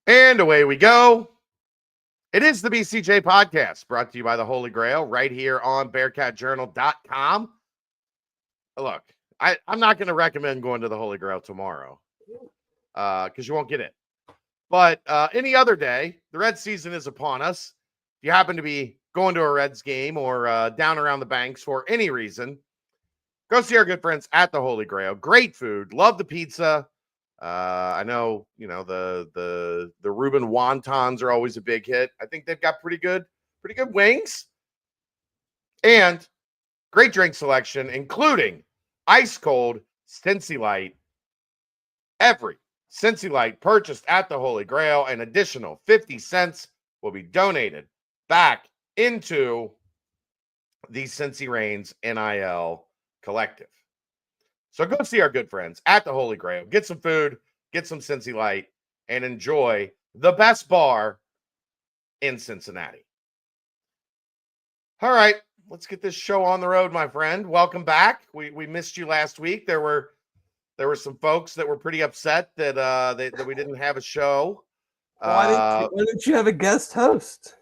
And away we go. It is the BCJ Podcast, brought to you by the Holy Grail, right here on BearcatJournal.com. Look, I'm not going to recommend going to the Holy Grail tomorrow because you won't get it. But any other day, the Reds season is upon us. If you happen to be going to a Reds game or down around the banks for any reason, go see our good friends at the Holy Grail. Great food. Love the pizza. I know, the Reuben wontons are always a big hit. I think they've got pretty good wings and great drink selection, including ice cold Cincy Light. Every Cincy Light purchased at the Holy Grail, an additional 50 cents will be donated back into the Cincy Reigns NIL collective. So go see our good friends at the Holy Grail. Get some food, get some Cincy Light, and enjoy the best bar in Cincinnati. All right, let's get this show on the road, my friend. Welcome back. We missed you last week. There were some folks that were pretty upset that that we didn't have a show. Why didn't you have a guest host?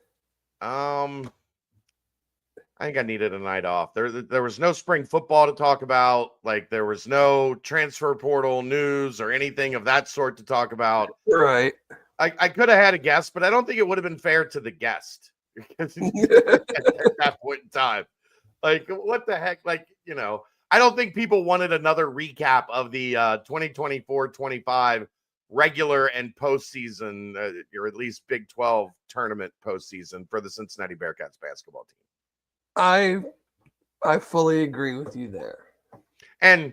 I think I needed a night off. There was no spring football to talk about. Like, there was no transfer portal news or anything of that sort to talk about. Right. I could have had a guest, but I don't think it would have been fair to the guest at that point in time. Like, what the heck? Like, I don't think people wanted another recap of the 2024-25 regular and postseason, or at least Big 12 tournament postseason for the Cincinnati Bearcats basketball team. I fully agree with you there. And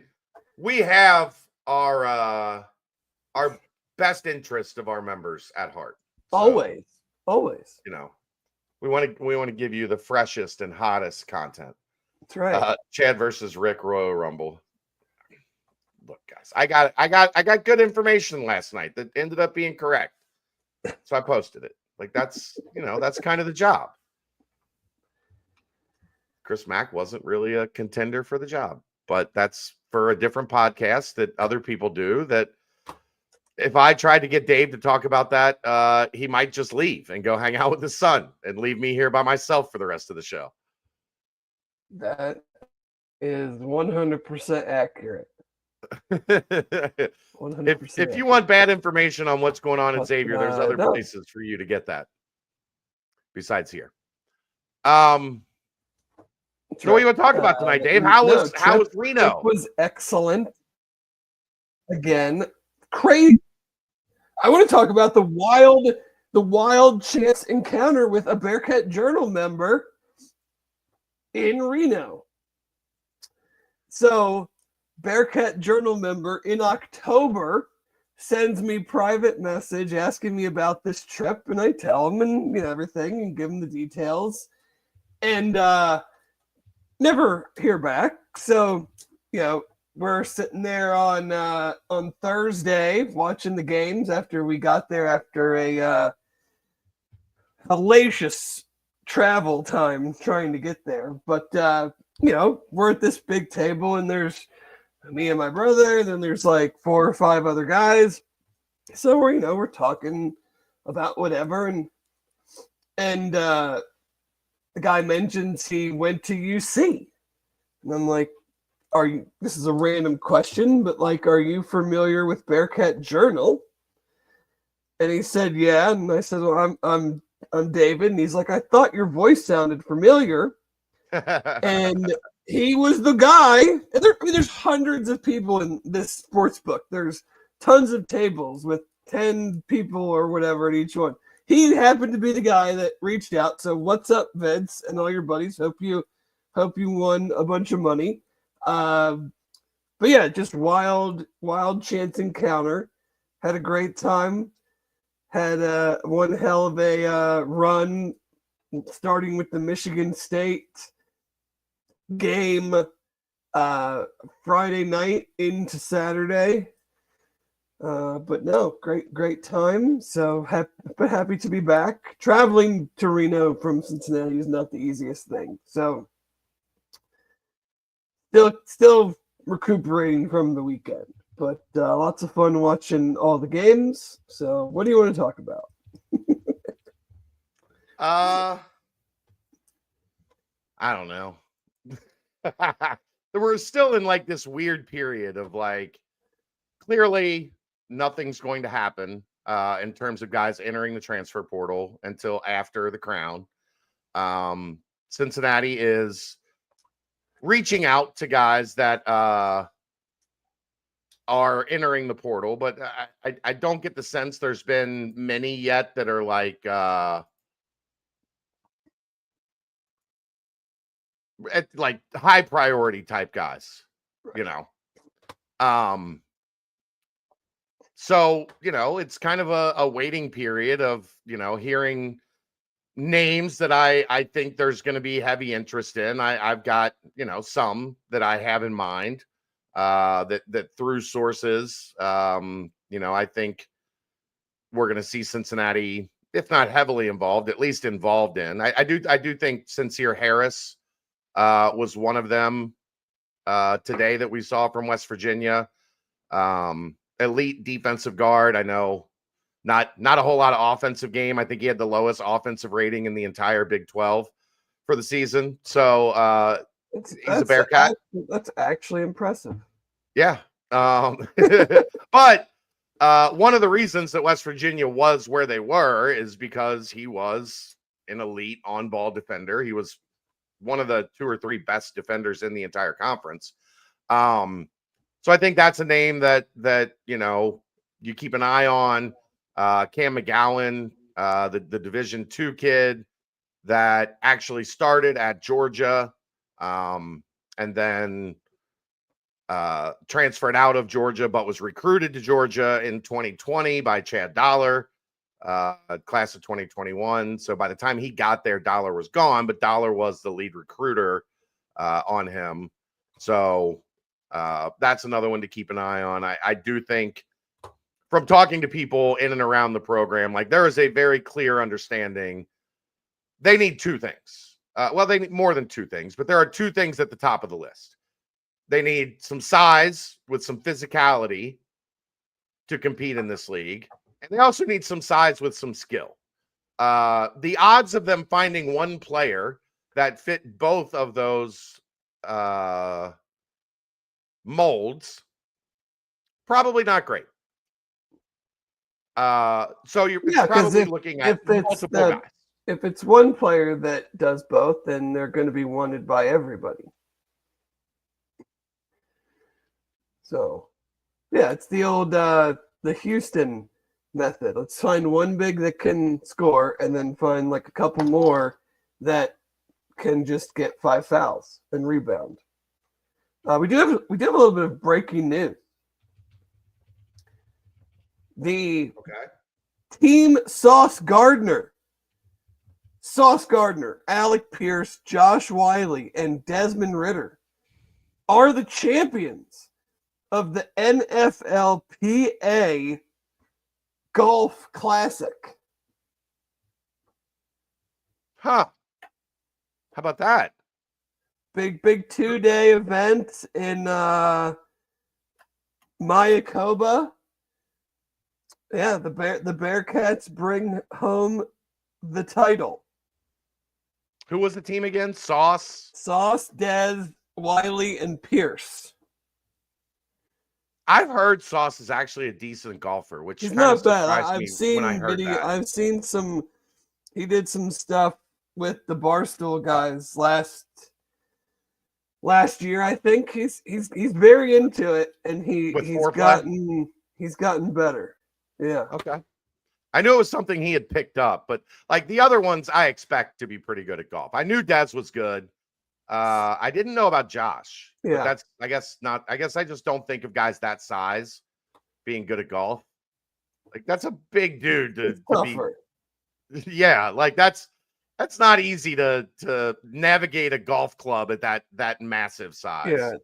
we have our best interest of our members at heart. So, always. We want to give you the freshest and hottest content. That's right. Chad versus Rick Royal Rumble. Look, guys, I got good information last night that ended up being correct. So I posted it. Like, that's kind of the job. Chris Mack wasn't really a contender for the job, but that's for a different podcast that other people do. That if I tried to get Dave to talk about that, he might just leave and go hang out with his son and leave me here by myself for the rest of the show. That is 100% accurate. 100%. If you want bad information on what's going on in Xavier, there's other places for you to get that besides here. So what do you want to talk about tonight, Dave? How was Reno? It was excellent. Again, crazy. I want to talk about the wild chance encounter with a Bearcat Journal member in Reno. So, Bearcat Journal member in October sends me private message asking me about this trip, and I tell him and everything and give him the details, and never hear back. So, we're sitting there on Thursday watching the games after we got there after a hellacious travel time trying to get there. But we're at this big table, and there's me and my brother, and then there's like 4 or 5 other guys. So we're talking about whatever, and the guy mentions he went to UC, and I'm like, this is a random question, but like, are you familiar with Bearcat Journal? And he said, yeah. And I said, well, I'm David. And he's like, I thought your voice sounded familiar. And he was the guy. And there's hundreds of people in this sports book. There's tons of tables with 10 people or whatever at each one. He happened to be the guy that reached out. So what's up, Vince, and all your buddies? Hope you won a bunch of money. But yeah, just wild chance encounter. Had a great time. Had one hell of a run, starting with the Michigan State game Friday night into Saturday. But no, great time. So happy to be back. Traveling to Reno from Cincinnati is not the easiest thing. So still recuperating from the weekend. But lots of fun watching all the games. So, what do you want to talk about? I don't know. We're still in like this weird period of like clearly nothing's going to happen in terms of guys entering the transfer portal until after the crown. Cincinnati is reaching out to guys that are entering the portal, but I don't get the sense there's been many yet that are like high priority type guys, you know. So, you know, it's kind of a waiting period of, you know, hearing names that I think there's going to be heavy interest in. I've got, you know, some that I have in mind that through sources, you know, I think we're going to see Cincinnati, if not heavily involved, at least involved in. I do think Sincere Harris was one of them today that we saw from West Virginia. Elite defensive guard. I know not a whole lot of offensive game. I think he had the lowest offensive rating in the entire Big 12 for the season. So he's a Bearcat. That's actually impressive. Yeah. But one of the reasons that West Virginia was where they were is because he was an elite on-ball defender. He was one of the 2 or 3 best defenders in the entire conference. So I think that's a name that you know you keep an eye on. Cam McGowan, the Division II kid that actually started at Georgia, and then transferred out of Georgia, but was recruited to Georgia in 2020 by Chad Dollar, class of 2021. So by the time he got there, Dollar was gone, but Dollar was the lead recruiter on him. So that's another one to keep an eye on. I do think from talking to people in and around the program, like there is a very clear understanding. They need 2 things. Well, they need more than 2 things, but there are 2 things at the top of the list. They need some size with some physicality to compete in this league. And they also need some size with some skill. The odds of them finding one player that fit both of those molds, probably not great. So you're probably looking at multiple guys. If it's one player that does both, then they're going to be wanted by everybody. So, yeah, it's the old the Houston method. Let's find one big that can score, and then find like a couple more that can just get 5 fouls and rebound. We do have a little bit of breaking news. The team Sauce Gardner, Alec Pierce, Josh Wiley, and Desmond Ritter are the champions of the NFLPA Golf Classic. Huh. How about that? Big 2-day event in Mayakoba. Yeah, the Bearcats bring home the title. Who was the team again? Sauce, Des, Wiley, and Pierce. I've heard Sauce is actually a decent golfer, which he's not bad. I've seen some. He did some stuff with the Barstool guys last year. I think he's very into it, and he's gotten better. Yeah. Okay. I knew it was something he had picked up, but like the other ones, I expect to be pretty good at golf. I knew Des was good. I didn't know about Josh. Yeah. But that's, I guess I just don't think of guys that size being good at golf. Like that's a big dude to be. Yeah, like that's not easy to navigate a golf club at that massive size.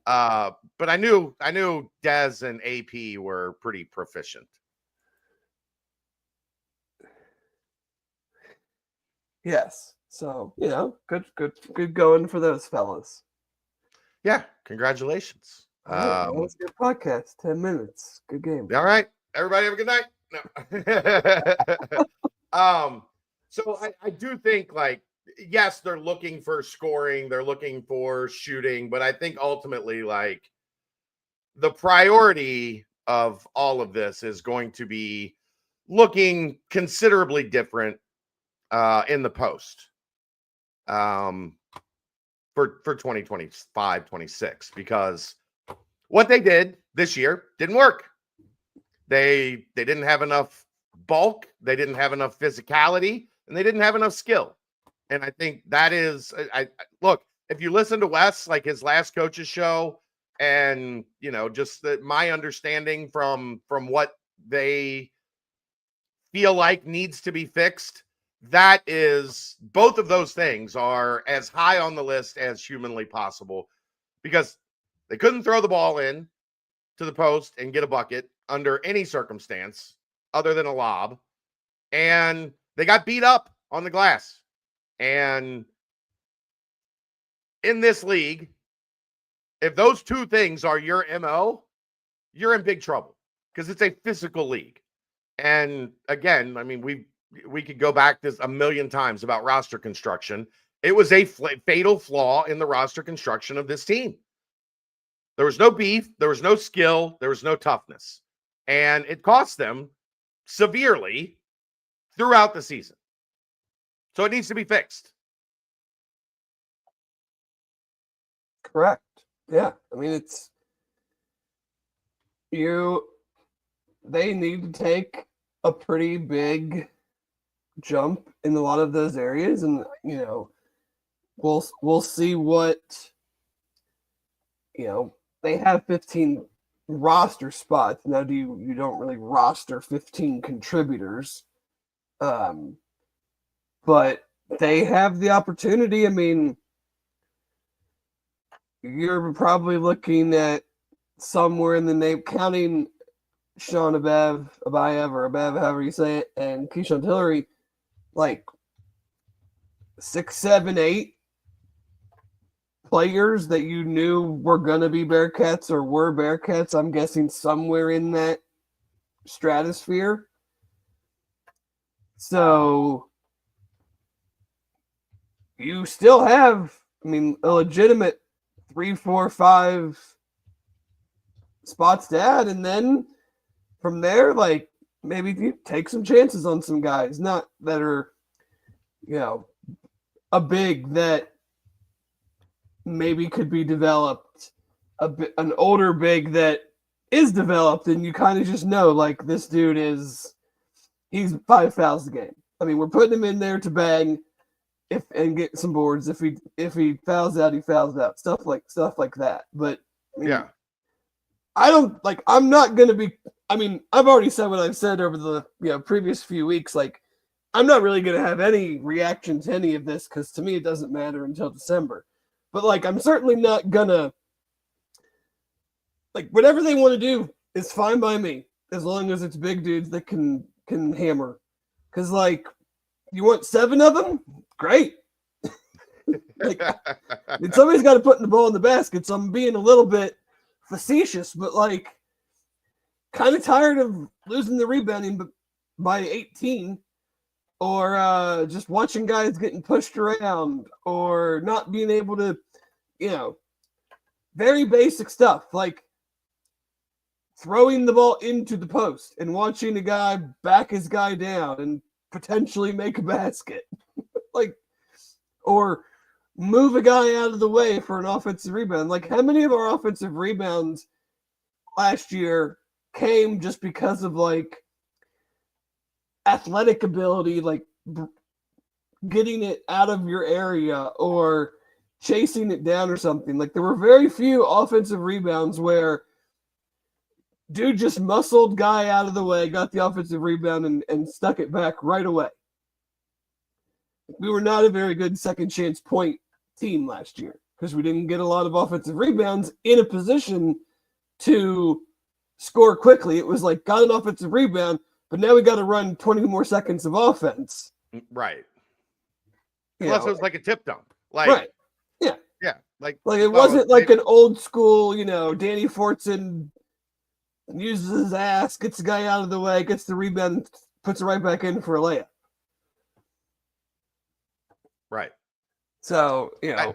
Yeah. But I knew Des and AP were pretty proficient. Yes. So, good going for those fellas. Yeah, congratulations. All right, well, let's get podcast. 10 minutes. Good game. All right. Everybody have a good night. No. So I do think, like, yes, they're looking for scoring, they're looking for shooting, but I think ultimately, like, the priority of all of this is going to be looking considerably different in the post for 2025, 26, because what they did this year didn't work. They didn't have enough bulk, they didn't have enough physicality, and they didn't have enough skill. And I think that is, I look, if you listen to Wes, like his last coach's show, and just my understanding from what they feel like needs to be fixed, that is, both of those things are as high on the list as humanly possible, because they couldn't throw the ball in to the post and get a bucket under any circumstance other than a lob, and they got beat up on the glass. And in this league, if those two things are your MO, you're in big trouble, because it's a physical league. And again, I mean, we could go back this a million times about roster construction. It was a fatal flaw in the roster construction of this team. There was no beef, there was no skill, there was no toughness. And it cost them severely throughout the season. So it needs to be fixed. Correct. Yeah. I mean, they need to take a pretty big jump in a lot of those areas. And, we'll see what, they have 15 roster spots. Now, you don't really roster 15 contributors. But they have the opportunity. I mean, you're probably looking at somewhere in the name, counting Sean Abayev, however you say it, and Keyshawn Tillery, like 6, 7, 8 players that you knew were going to be Bearcats or were Bearcats. I'm guessing somewhere in that stratosphere. So you still have, I mean, a legitimate 3, 4, 5 spots to add, and then from there, like, maybe you take some chances on some guys, not that are, a big that maybe could be developed, an older big that is developed, and you kind of just know, like, this dude he's 5 fouls a game. I mean, we're putting him in there to bang and get some boards. If he fouls out, he fouls out. Stuff like that. But I mean, yeah, I'm not gonna be. I mean, I've already said what I've said over the previous few weeks. Like, I'm not really gonna have any reaction to any of this, because to me it doesn't matter until December. But like, I'm certainly not gonna, like, whatever they want to do is fine by me, as long as it's big dudes that can hammer. Because, like, you want 7 of them? Great. Like, I mean, somebody's got to put the ball in the basket, so I'm being a little bit facetious, but, like, kind of tired of losing the rebounding by 18, or just watching guys getting pushed around, or not being able to, very basic stuff, like throwing the ball into the post and watching a guy back his guy down and potentially make a basket. Like, or move a guy out of the way for an offensive rebound. Like, how many of our offensive rebounds last year came just because of, like, athletic ability, like getting it out of your area or chasing it down or something? Like, there were very few offensive rebounds where dude just muscled guy out of the way, got the offensive rebound, and stuck it back right away. We were not a very good second chance point team last year because we didn't get a lot of offensive rebounds in a position to score quickly. It was like, got an offensive rebound, but now we got to run 20 more seconds of offense. Right. Unless it was like a tip dump. Like, right. Yeah. Yeah. Like it wasn't like an old school, Danny Fortson uses his ass, gets the guy out of the way, gets the rebound, puts it right back in for a layup. Right. So, yeah.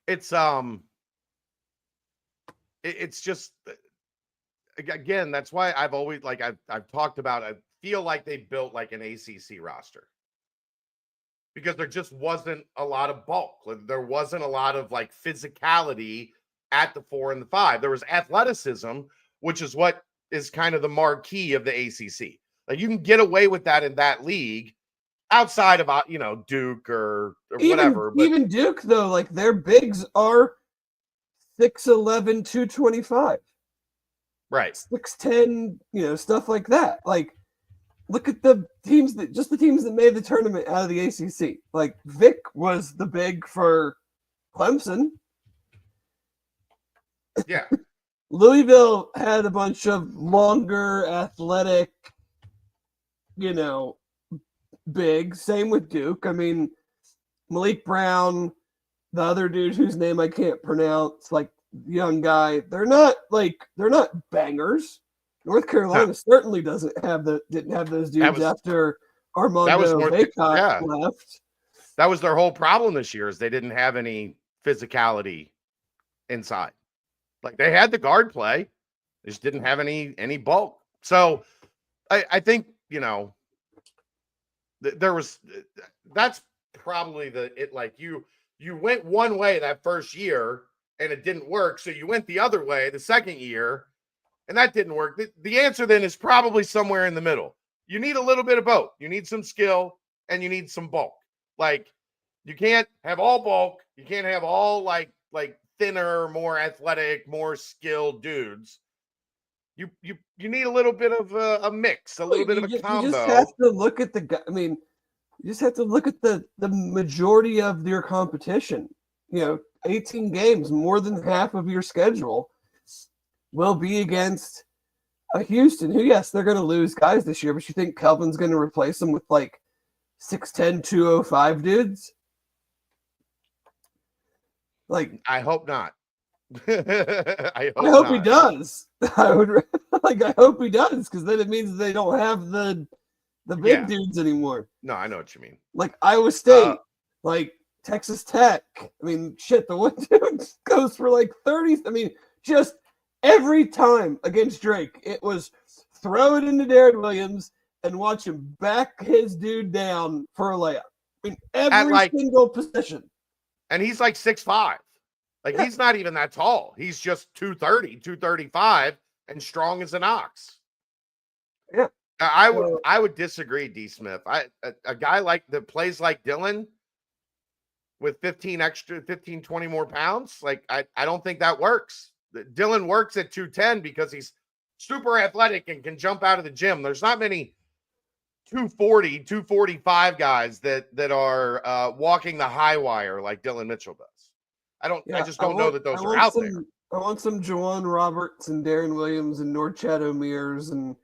It's just, again, that's why I've always, like, I've talked about, I feel like they built like an ACC roster because there just wasn't a lot of bulk. There wasn't a lot of like physicality at the 4 and the 5. There was athleticism, which is what is kind of the marquee of the ACC. Like, you can get away with that in that league outside of, Duke or whatever. But even Duke, though, like their bigs are 6'11", 225. Right. 6'10", stuff like that. Like, look at the teams that made the tournament out of the ACC. Like, Vic was the big for Clemson. Yeah. Louisville had a bunch of longer, athletic, big. Same with Duke. I mean, Malik Brown, the other dude whose name I can't pronounce, like young guy. They're not bangers. North Carolina certainly didn't have those dudes after Armando Bacot left. That was their whole problem this year, is they didn't have any physicality inside. Like, they had the guard play, they just didn't have any bulk. So I think, that's probably you went one way that first year and it didn't work. So you went the other way the second year and that didn't work. The answer then is probably somewhere in the middle. You need a little bit of both. You need some skill and you need some bulk. Like, you can't have all bulk. You can't have all like thinner, more athletic, more skilled dudes. You need a little bit of a mix, a little bit of a combo. You just have to look at you just have to look at the majority of your competition. 18 games, more than half of your schedule will be against a Houston who, yes, they're going to lose guys this year, but you think Kelvin's going to replace them with like 6'10", 205 dudes? Like, I hope not. I hope he does. I hope he does, because then it means they don't have the big dudes anymore. No, I know what you mean. Like Iowa State, like Texas Tech. I mean, shit, the one dude goes for like 30. I mean, just every time against Drake, it was throw it into Darren Williams and watch him back his dude down for a layup. I mean, every single possession. And he's like 6'5". Like, he's not even that tall. He's just 230, 235, and strong as an ox. Yeah. I would disagree, D. Smith. A guy that plays like Dylan with 15, 20 more pounds, like, I don't think that works. Dylan works at 210 because he's super athletic and can jump out of the gym. There's not many 240, 245 guys that are walking the high wire like Dylan Mitchell does. I just don't know that those are out there. I want some Juwan Roberts and Darren Williams and Norchad Omiers and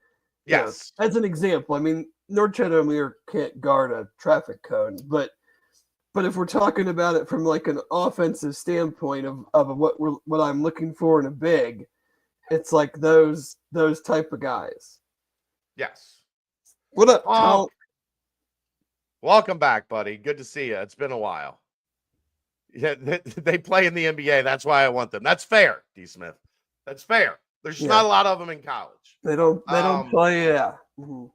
yes. As an example, I mean, Norchad Omier can't guard a traffic cone, but if we're talking about it from like an offensive standpoint of what I'm looking for in a big, it's like those type of guys. Yes. What up, Tom? Welcome back, buddy. Good to see you. It's been a while. Yeah, they play in the NBA. That's why I want them. That's fair, D. Smith. That's fair. There's just not a lot of them in college. They don't play. Yeah. Mm-hmm.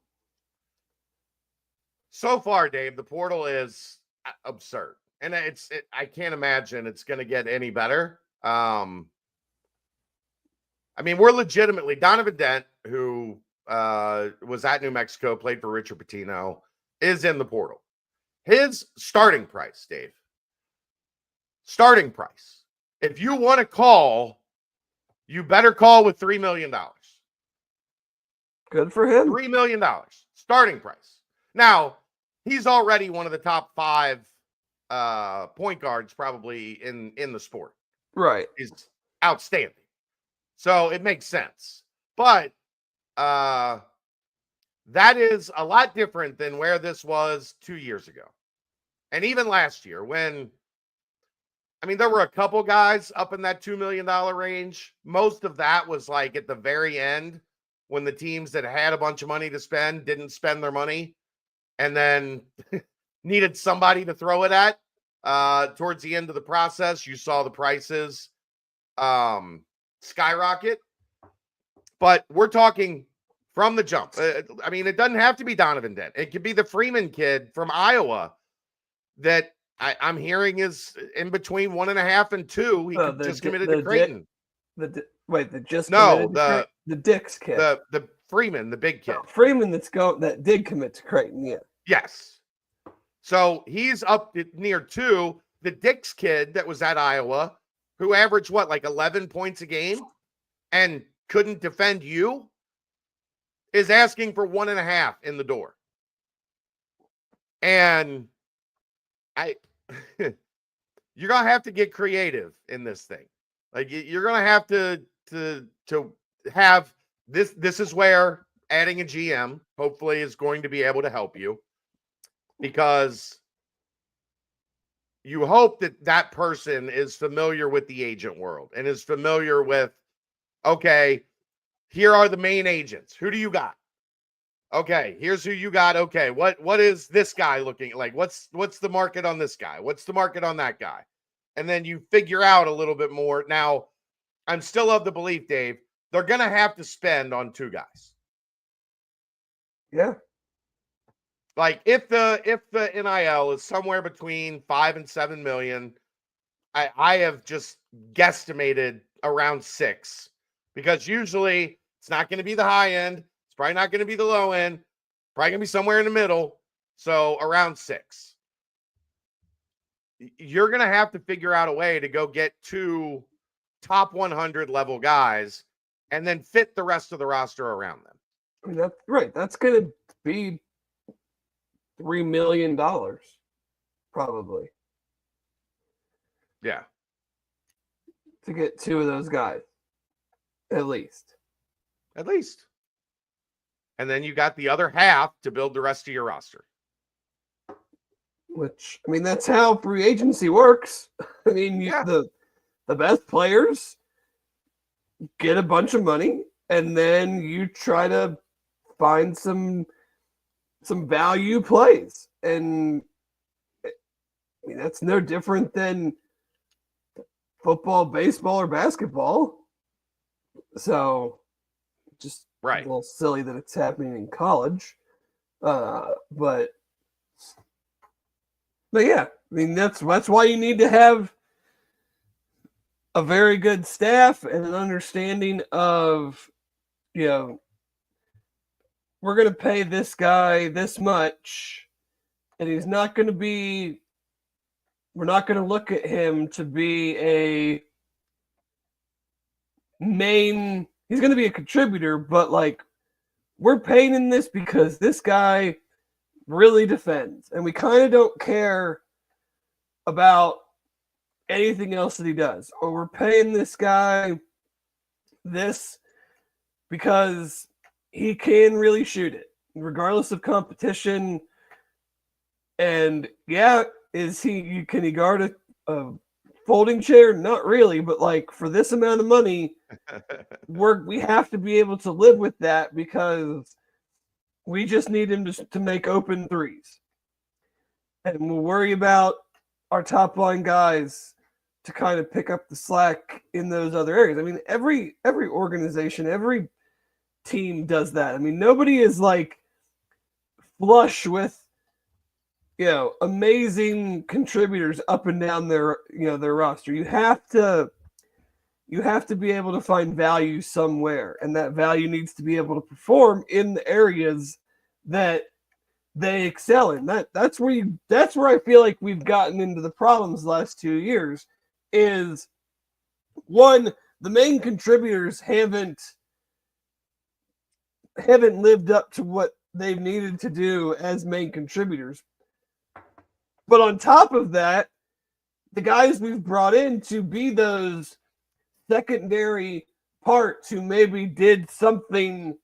So far, Dave, the portal is absurd, and I can't imagine it's going to get any better. I mean, we're legitimately Donovan Dent, who was at New Mexico, played for Richard Pitino, is in the portal. His starting price, Dave. Starting price. If you want to call, you better call with $3 million. Good for him. $3 million. Starting price. Now, he's already one of the top 5 point guards probably in the sport. Right. He's outstanding. So it makes sense. But That is a lot different than where this was 2 years ago. And even last year when there were a couple guys up in that $2 million range. Most of that was like at the very end when the teams that had a bunch of money to spend didn't spend their money and then needed somebody to throw it at. Towards the end of the process, you saw the prices skyrocket. But we're talking from the jump. It doesn't have to be Donovan Dent. It could be the Freeman kid from Iowa that I'm hearing is in between 1.5 and 2. He just committed to Creighton. The Dix kid. The Freeman, the big kid. Freeman that did commit to Creighton, yeah. Yes. So he's up near 2. The Dix kid that was at Iowa, who averaged like 11 points a game and couldn't defend you, is asking for 1.5 in the door. And you're gonna have to get creative in this thing. Like you're gonna have to have this. This is where adding a GM hopefully is going to be able to help you, because you hope that person is familiar with the agent world and is familiar with, okay, here are the main agents. Who do you got? Okay, here's who you got. Okay, what is this guy looking like? What's the market on this guy? What's the market on that guy? And then you figure out a little bit more. Now, I'm still of the belief, Dave, they're going to have to spend on 2 guys. Yeah. Like if the NIL is somewhere between 5 and 7 million, I have just guesstimated around 6, because usually it's not going to be the high end. It's probably not going to be the low end. Probably going to be somewhere in the middle. So around 6. You're going to have to figure out a way to go get 2 top 100 level guys and then fit the rest of the roster around them. That's right. That's going to be $3 million, probably. Yeah. To get 2 of those guys, at least. At least. And then you got the other half to build the rest of your roster. Which, that's how free agency works. The best players get a bunch of money, and then you try to find some value plays. And that's no different than football, baseball, or basketball. So just right. A little silly that it's happening in college. But yeah, that's why you need to have a very good staff and an understanding of, we're going to pay this guy this much, and we're not going to look at him to be a main, he's going to be a contributor, but we're paying him this because this guy really defends, and we kind of don't care about anything else that he does. Or we're paying this guy this because he can really shoot it, regardless of competition. And yeah, can he guard a folding chair? Not really, but for this amount of money, we have to be able to live with that, because we just need him to make open threes. And we'll worry about our top line guys to kind of pick up the slack in those other areas. Every organization, every team does that. Nobody is flush with amazing contributors up and down their roster. You have to be able to find value somewhere, and that value needs to be able to perform in the areas that they excel in. That's where I feel like we've gotten into the problems the last 2 years. Is one, the main contributors haven't lived up to what they've needed to do as main contributors. But on top of that, the guys we've brought in to be those secondary parts who maybe did something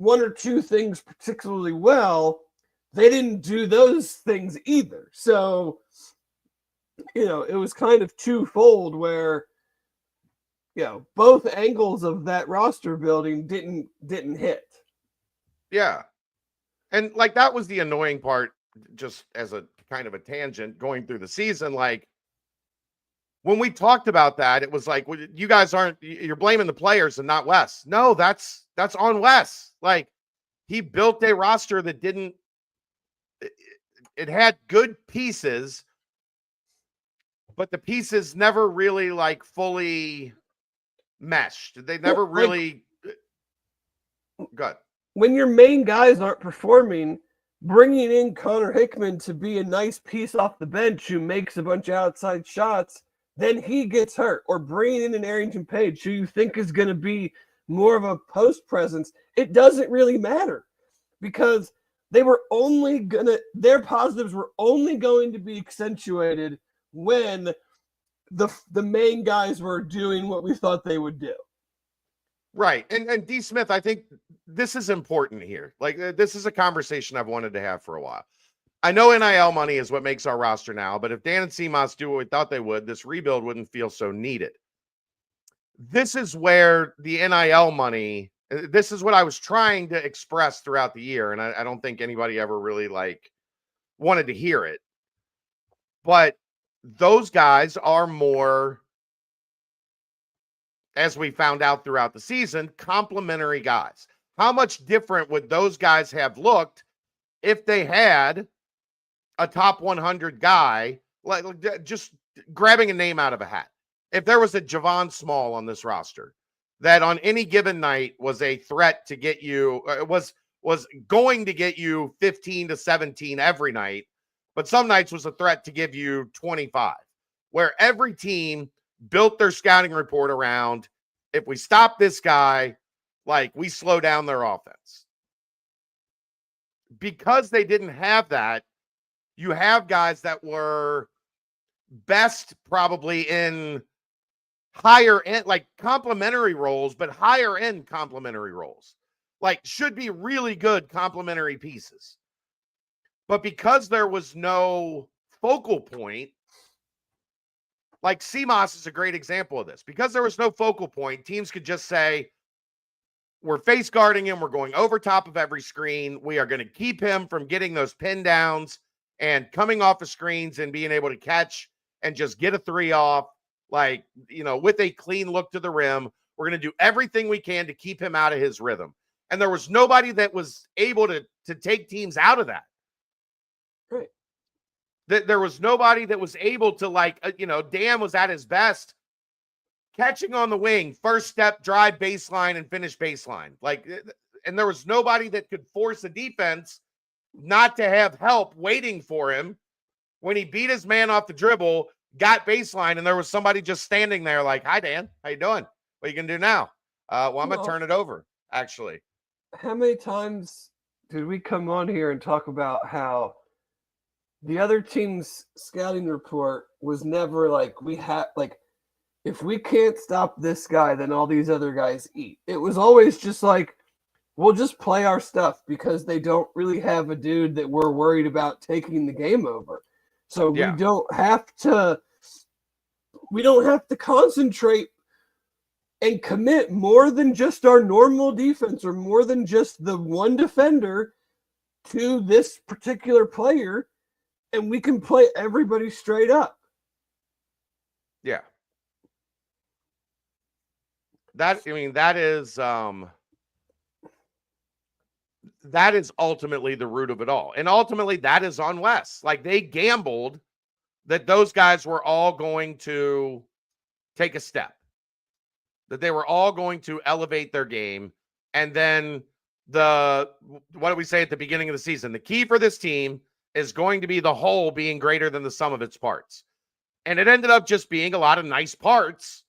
one or two things particularly well, they didn't do those things either. So, it was kind of twofold where, both angles of that roster building didn't hit. Yeah. And like that was the annoying part, just as a kind of a tangent going through the season. Like when we talked about that, it was like, well, you guys you're blaming the players and not Wes. No, that's on Wes. Like he built a roster that it had good pieces, but the pieces never really like fully meshed. They never really good. When your main guys aren't performing, bringing in Connor Hickman to be a nice piece off the bench who makes a bunch of outside shots, then he gets hurt. Or bringing in an Arrington Page who you think is going to be more of a post presence, it doesn't really matter because their positives were only going to be accentuated when the main guys were doing what we thought they would do. Right. And D. Smith, I think this is important here. Like this is a conversation I've wanted to have for a while. I know NIL money is what makes our roster now, but if Dan and CMOS do what we thought they would, this rebuild wouldn't feel so needed. This is where the NIL money, this is what I was trying to express throughout the year. And I don't think anybody ever really like wanted to hear it. But those guys are more, as we found out throughout the season, complementary guys. How much different would those guys have looked if they had a top 100 guy, like just grabbing a name out of a hat? If there was a Javon Small on this roster that on any given night was a threat to get you, was going to get you 15 to 17 every night, but some nights was a threat to give you 25, where every team built their scouting report around, if we stop this guy, like we slow down their offense. Because they didn't have that, you have guys that were best probably in higher end, like complementary roles, but higher end complementary roles. Like should be really good complementary pieces. But because there was no focal point, like CMOS is a great example of this. Because there was no focal point, teams could just say, we're face guarding him. We're going over top of every screen. We are going to keep him from getting those pin downs and coming off of screens and being able to catch and just get a three off, like, with a clean look to the rim. We're going to do everything we can to keep him out of his rhythm. And there was nobody that was able to take teams out of that. Right. There was nobody that was able to Dan was at his best catching on the wing, first step, drive baseline and finish baseline. And there was nobody that could force a defense not to have help waiting for him when he beat his man off the dribble, got baseline, and there was somebody just standing there like, hi, Dan, how you doing? What are you going to do now? I'm going to turn it over, actually. How many times did we come on here and talk about how the other team's scouting report was never if we can't stop this guy, then all these other guys eat. It was always just like, we'll just play our stuff because they don't really have a dude that we're worried about taking the game over. So we don't have to concentrate and commit more than just our normal defense or more than just the one defender to this particular player, and we can play everybody straight up. Yeah. That is ultimately the root of it all. And ultimately that is on Wes. Like they gambled that those guys were all going to take a step, that they were all going to elevate their game. And then what do we say at the beginning of the season? The key for this team is going to be the whole being greater than the sum of its parts. And it ended up just being a lot of nice parts,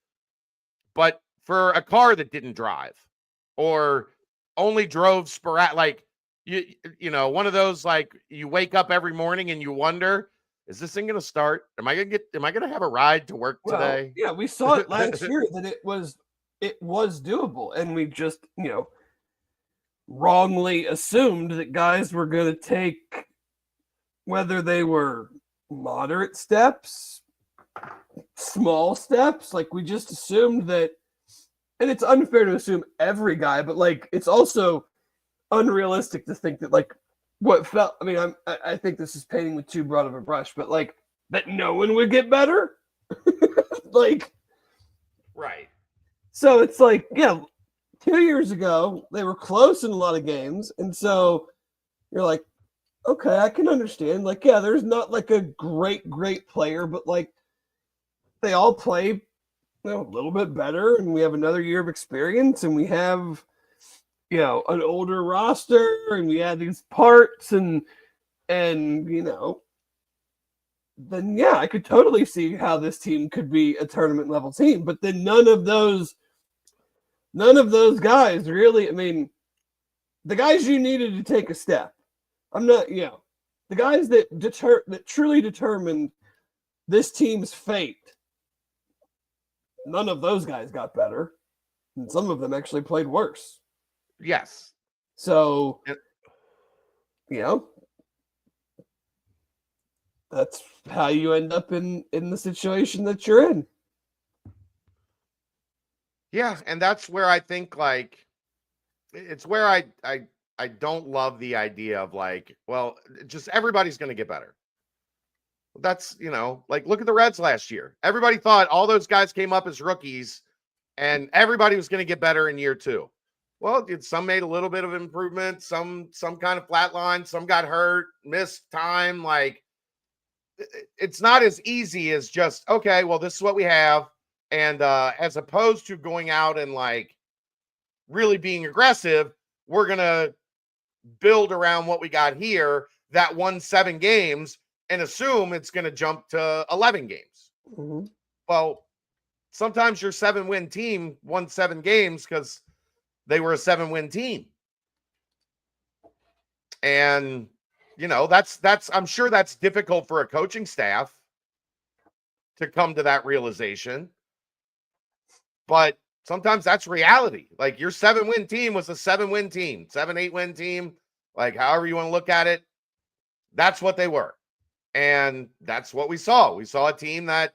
but for a car that didn't drive or only drove sporadic, like one of those, like you wake up every morning and you wonder, is this thing going to start? Am I going to have a ride to work today? Yeah, we saw it last year that it was doable. And we just, wrongly assumed that guys were going to take, whether they were moderate steps, small steps, like we just assumed that, and it's unfair to assume every guy, but like it's also unrealistic to think that like what felt, I mean, I think this is painting with too broad of a brush, but like that no one would get better. Like, right. So it's like, yeah, 2 years ago, they were close in a lot of games. And so you're like, okay, I can understand. Like, yeah, there's not like a great player, but like they all play a little bit better. And we have another year of experience and we have, an older roster and we add these parts and, then yeah, I could totally see how this team could be a tournament level team. But then none of those guys really, I mean, the guys you needed to take a step. I'm not, the guys that truly determined this team's fate. None of those guys got better, and some of them actually played worse. Yes. So, that's how you end up in the situation that you're in. Yeah, and that's where I think like it's where I don't love the idea of like, well, just everybody's going to get better. That's, like look at the Reds last year. Everybody thought all those guys came up as rookies and everybody was going to get better in year 2. Well, some made a little bit of improvement, some kind of flatline, some got hurt, missed time. Like it's not as easy as just, okay, well, this is what we have. And as opposed to going out and like really being aggressive, we're going to build around what we got here that won 7 games and assume it's going to jump to 11 games. Mm-hmm. Well, sometimes your 7-win team won 7 games because they were a 7-win team. And, that's I'm sure that's difficult for a coaching staff to come to that realization. But sometimes that's reality. Like your 7-win team was a 7-win team, 7-8-win team, like however you want to look at it. That's what they were. And that's what we saw. We saw a team that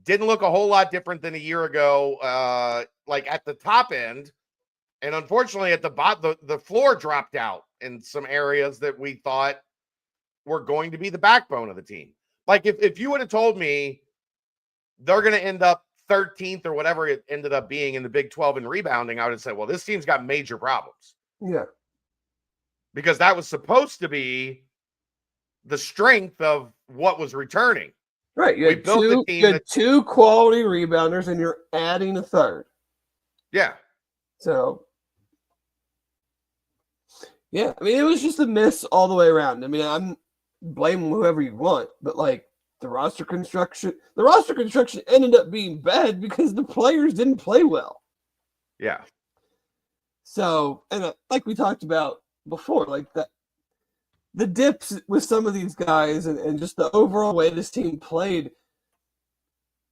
didn't look a whole lot different than a year ago, like at the top end. And unfortunately, at the bottom, the floor dropped out in some areas that we thought were going to be the backbone of the team. Like if you would have told me they're going to end up 13th or whatever it ended up being in the Big 12 in rebounding, I would have said, well, this team's got major problems. Yeah. Because that was supposed to be the strength of what was returning. Right. You had 2 quality rebounders and you're adding a third. Yeah. So, yeah, I mean, it was just a miss all the way around. I mean, I'm blaming whoever you want, but like the roster construction ended up being bad because the players didn't play well. Yeah. So, and like we talked about before, like that, the dips with some of these guys and just the overall way this team played,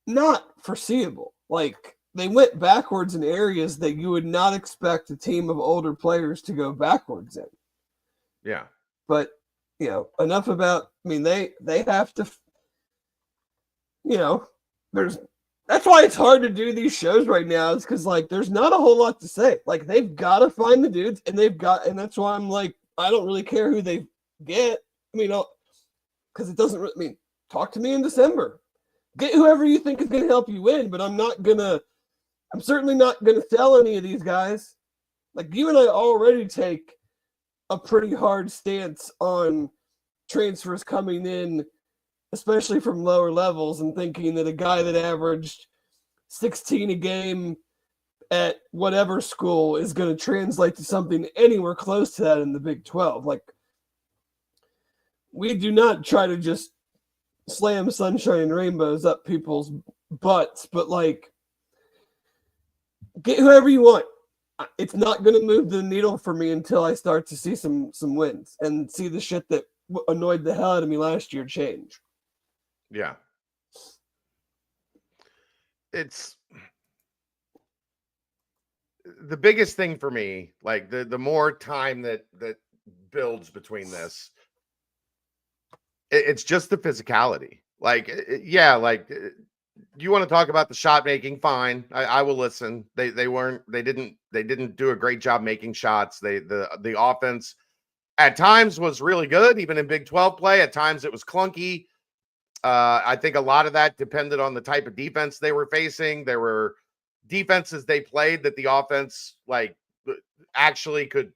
not foreseeable. Like they went backwards in areas that you would not expect a team of older players to go backwards in. Yeah. But, enough about, I mean, they have to, that's why it's hard to do these shows right now is because, like, there's not a whole lot to say. Like, they've got to find the dudes, and that's why I'm like, I don't really care who they get. I mean, because it doesn't really, I mean, talk to me in December. Get whoever you think is going to help you win, but I'm certainly not going to sell any of these guys. Like, you and I already take a pretty hard stance on transfers coming in, especially from lower levels, and thinking that a guy that averaged 16 a game at whatever school is going to translate to something anywhere close to that in the Big 12. Like, we do not try to just slam sunshine and rainbows up people's butts, but like, get whoever you want. It's not going to move the needle for me until I start to see some wins and see the shit that annoyed the hell out of me last year change. Yeah. It's the biggest thing for me, like the more time that builds between this, it's just the physicality. Like, yeah, like you want to talk about the shot making, fine. I will listen. They didn't do a great job making shots. The offense at times was really good, even in Big 12 play. At times it was clunky. I think a lot of that depended on the type of defense they were facing. There were defenses they played that the offense like actually could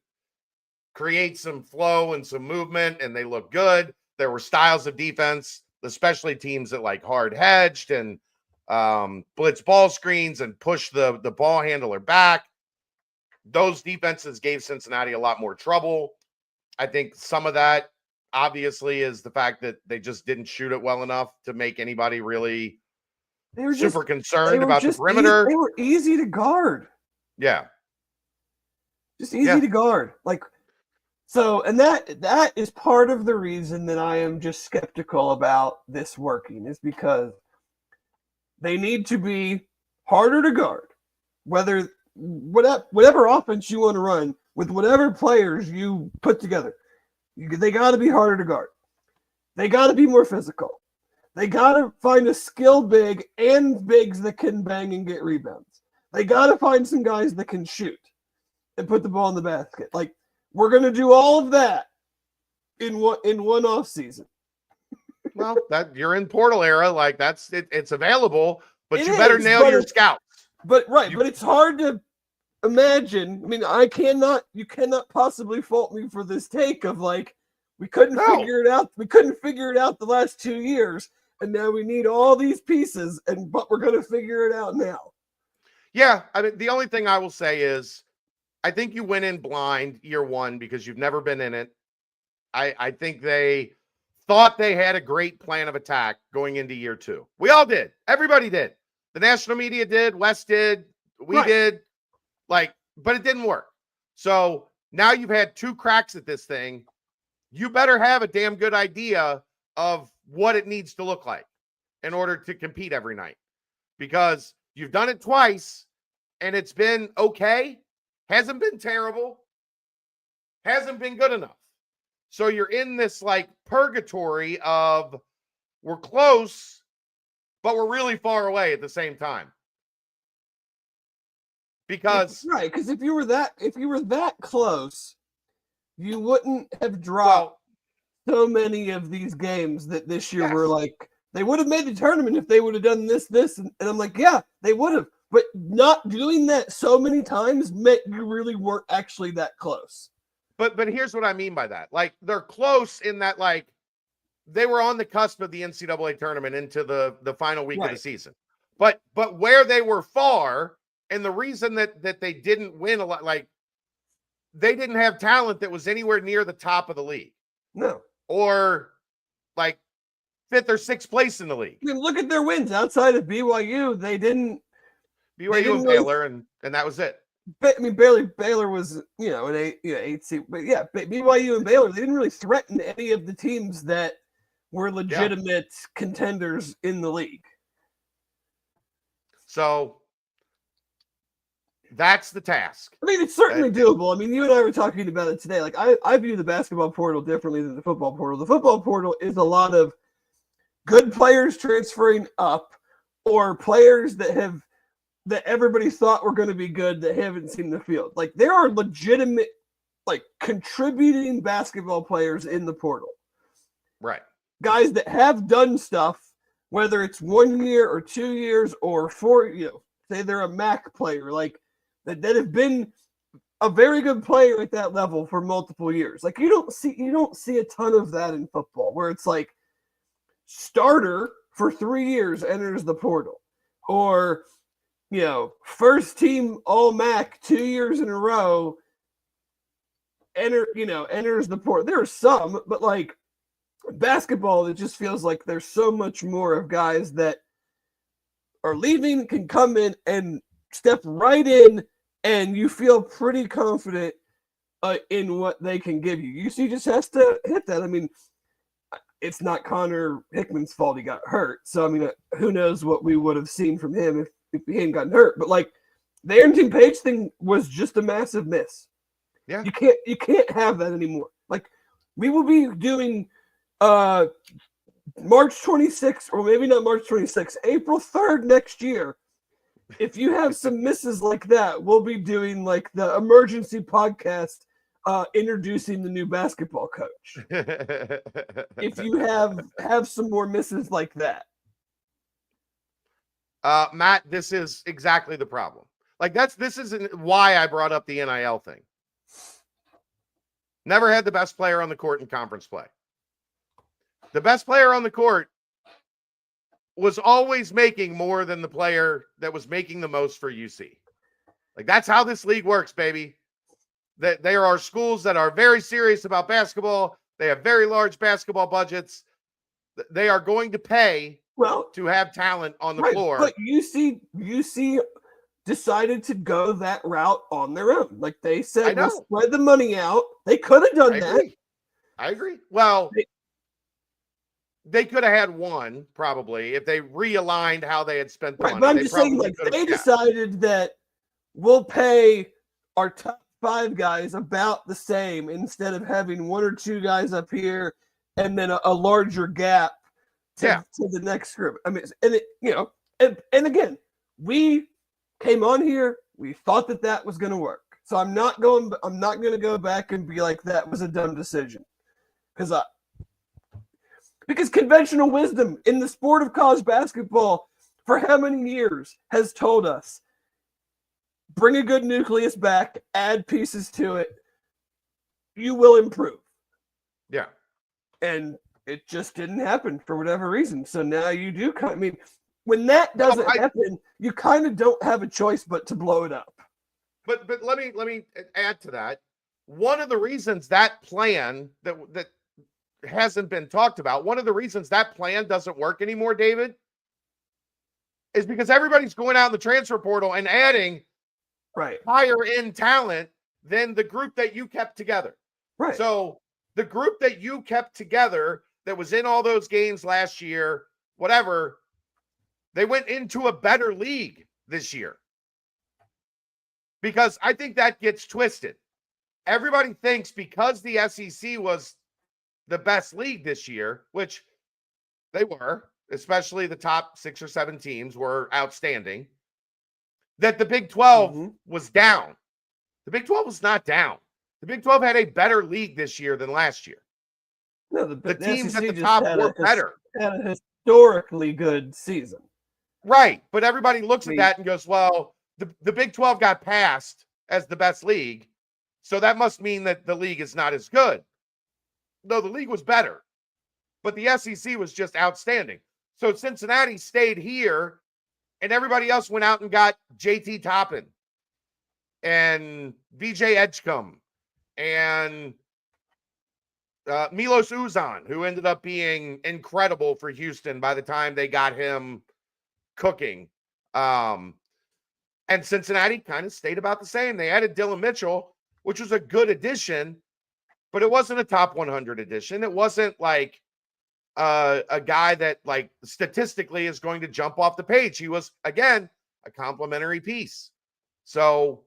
create some flow and some movement, and they looked good. There were styles of defense, especially teams that like hard hedged and blitz ball screens and push the ball handler back. Those defenses gave Cincinnati a lot more trouble. I think some of that obviously is the fact that they just didn't shoot it well enough to make anybody really super concerned about the perimeter. They were easy to guard. Yeah. Just easy to guard. Like, so, and that is part of the reason that I am just skeptical about this working, is because they need to be harder to guard. Whatever offense you want to run with whatever players you put together, they got to be harder to guard. They got to be more physical. They got to find a skilled big and bigs that can bang and get rebounds. They got to find some guys that can shoot and put the ball in the basket. Like, we're going to do all of that in one off season. Well, that you're in portal era, like that's it, it's available, but you better nail your scouts. But it's hard to imagine. I mean, you cannot possibly fault me for this take of like, we couldn't figure it out. We couldn't figure it out the last 2 years, and now we need all these pieces, but we're going to figure it out now. Yeah, I mean, the only thing I will say is, I think you went in blind year one because you've never been in it. I think they thought they had a great plan of attack going into year two. We all did. Everybody did. The national media did. Wes did. We did. Like, but it didn't work. So now you've had 2 cracks at this thing. You better have a damn good idea of what it needs to look like in order to compete every night, because you've done it twice and it's been okay. Hasn't been terrible. Hasn't been good enough. So you're in this like purgatory of we're close, but we're really far away at the same time. Because because if you were that close, you wouldn't have dropped so many of these games that this year were like, they would have made the tournament if they would have done this, and I'm like, yeah, they would have. But not doing that so many times meant you really weren't actually that close. But here's what I mean by that. Like, they're close in that, like, they were on the cusp of the NCAA tournament into the final week of the season. But where they were far, and the reason that they didn't win a lot, like, they didn't have talent that was anywhere near the top of the league. No. Or, like, 5th or 6th place in the league. I mean, look at their wins. Outside of BYU, they didn't. BYU and Baylor, and that was it. I mean, Baylor was, an 8 seed. But yeah, BYU and Baylor, they didn't really threaten any of the teams that were legitimate contenders in the league. So that's the task. I mean, it's certainly doable. I mean, you and I were talking about it today. Like, I view the basketball portal differently than the football portal. The football portal is a lot of good players transferring up, or players that everybody thought were going to be good that haven't seen the field. Like, there are legitimate, like, contributing basketball players in the portal. Right. Guys that have done stuff, whether it's 1 year or 2 years or 4, say they're a MAC player, like, that have been a very good player at that level for multiple years. Like, you don't see a ton of that in football, where it's like starter for 3 years enters the portal, or first team All MAC 2 years in a row enters the portal. There are some, but like basketball, it just feels like there's so much more of guys that are leaving, can come in and step right in, and you feel pretty confident in what they can give you. UC just has to hit that. I mean, it's not Connor Hickman's fault he got hurt. So, I mean, who knows what we would have seen from him if he hadn't gotten hurt. But, like, The Aaron Page thing was just a massive miss. Yeah. You can't have that anymore. Like, we will be doing March 26th, or maybe not March 26th, April 3rd next year. If you have some misses like that, we'll be doing like the emergency podcast introducing the new basketball coach. If you have some more misses like that. Matt, this is exactly the problem. Like, this isn't why I brought up the NIL thing. Never had the best player on the court in conference play. The best player on the court was always making more than the player that was making the most for UC. Like, that's how this league works, baby. That there are schools that are very serious about basketball. They have very large basketball budgets. They are going to pay to have talent on the floor. But UC decided to go that route on their own. Like, they said, let's spread the money out. They could have done that. I agree. Well, they could have had one, probably, if they realigned how they had spent the money. But I'm just saying, like, they decided that we'll pay our top 5 guys about the same instead of having 1 or 2 guys up here and then a larger gap to the next group. I mean, and again, we came on here, we thought that was going to work. So I'm not going to go back and be like, that was a dumb decision. Because conventional wisdom in the sport of college basketball for how many years has told us, bring a good nucleus back, add pieces to it, you will improve. Yeah. And it just didn't happen for whatever reason. So now you do when that doesn't happen, you kind of don't have a choice but to blow it up. But let me add to that. One of the reasons that plan that hasn't been talked about, one of the reasons that plan doesn't work anymore, David, is because everybody's going out in the transfer portal and adding higher end talent than the group that you kept together. Right. So the group that you kept together that was in all those games last year, whatever, they went into a better league this year. Because I think that gets twisted. Everybody thinks because the SEC was the best league this year, which they were, especially the top 6 or 7 teams were outstanding, that the Big 12 was down. The Big 12 was not down. The Big 12 had a better league this year than last year. No, the teams at the top were better. Had a historically good season. Right, but everybody looks at that and goes, well, the Big 12 got passed as the best league, so that must mean that the league is not as good. No, the league was better, but the SEC was just outstanding. So Cincinnati stayed here, and everybody else went out and got JT Toppin and VJ Edgecombe and Milos Uzan, who ended up being incredible for Houston by the time they got him cooking. And Cincinnati kind of stayed about the same. They added Dylan Mitchell, which was a good addition, but it wasn't a top 100 addition. It wasn't like a guy that, like, statistically is going to jump off the page. He was, again, a complimentary piece. So,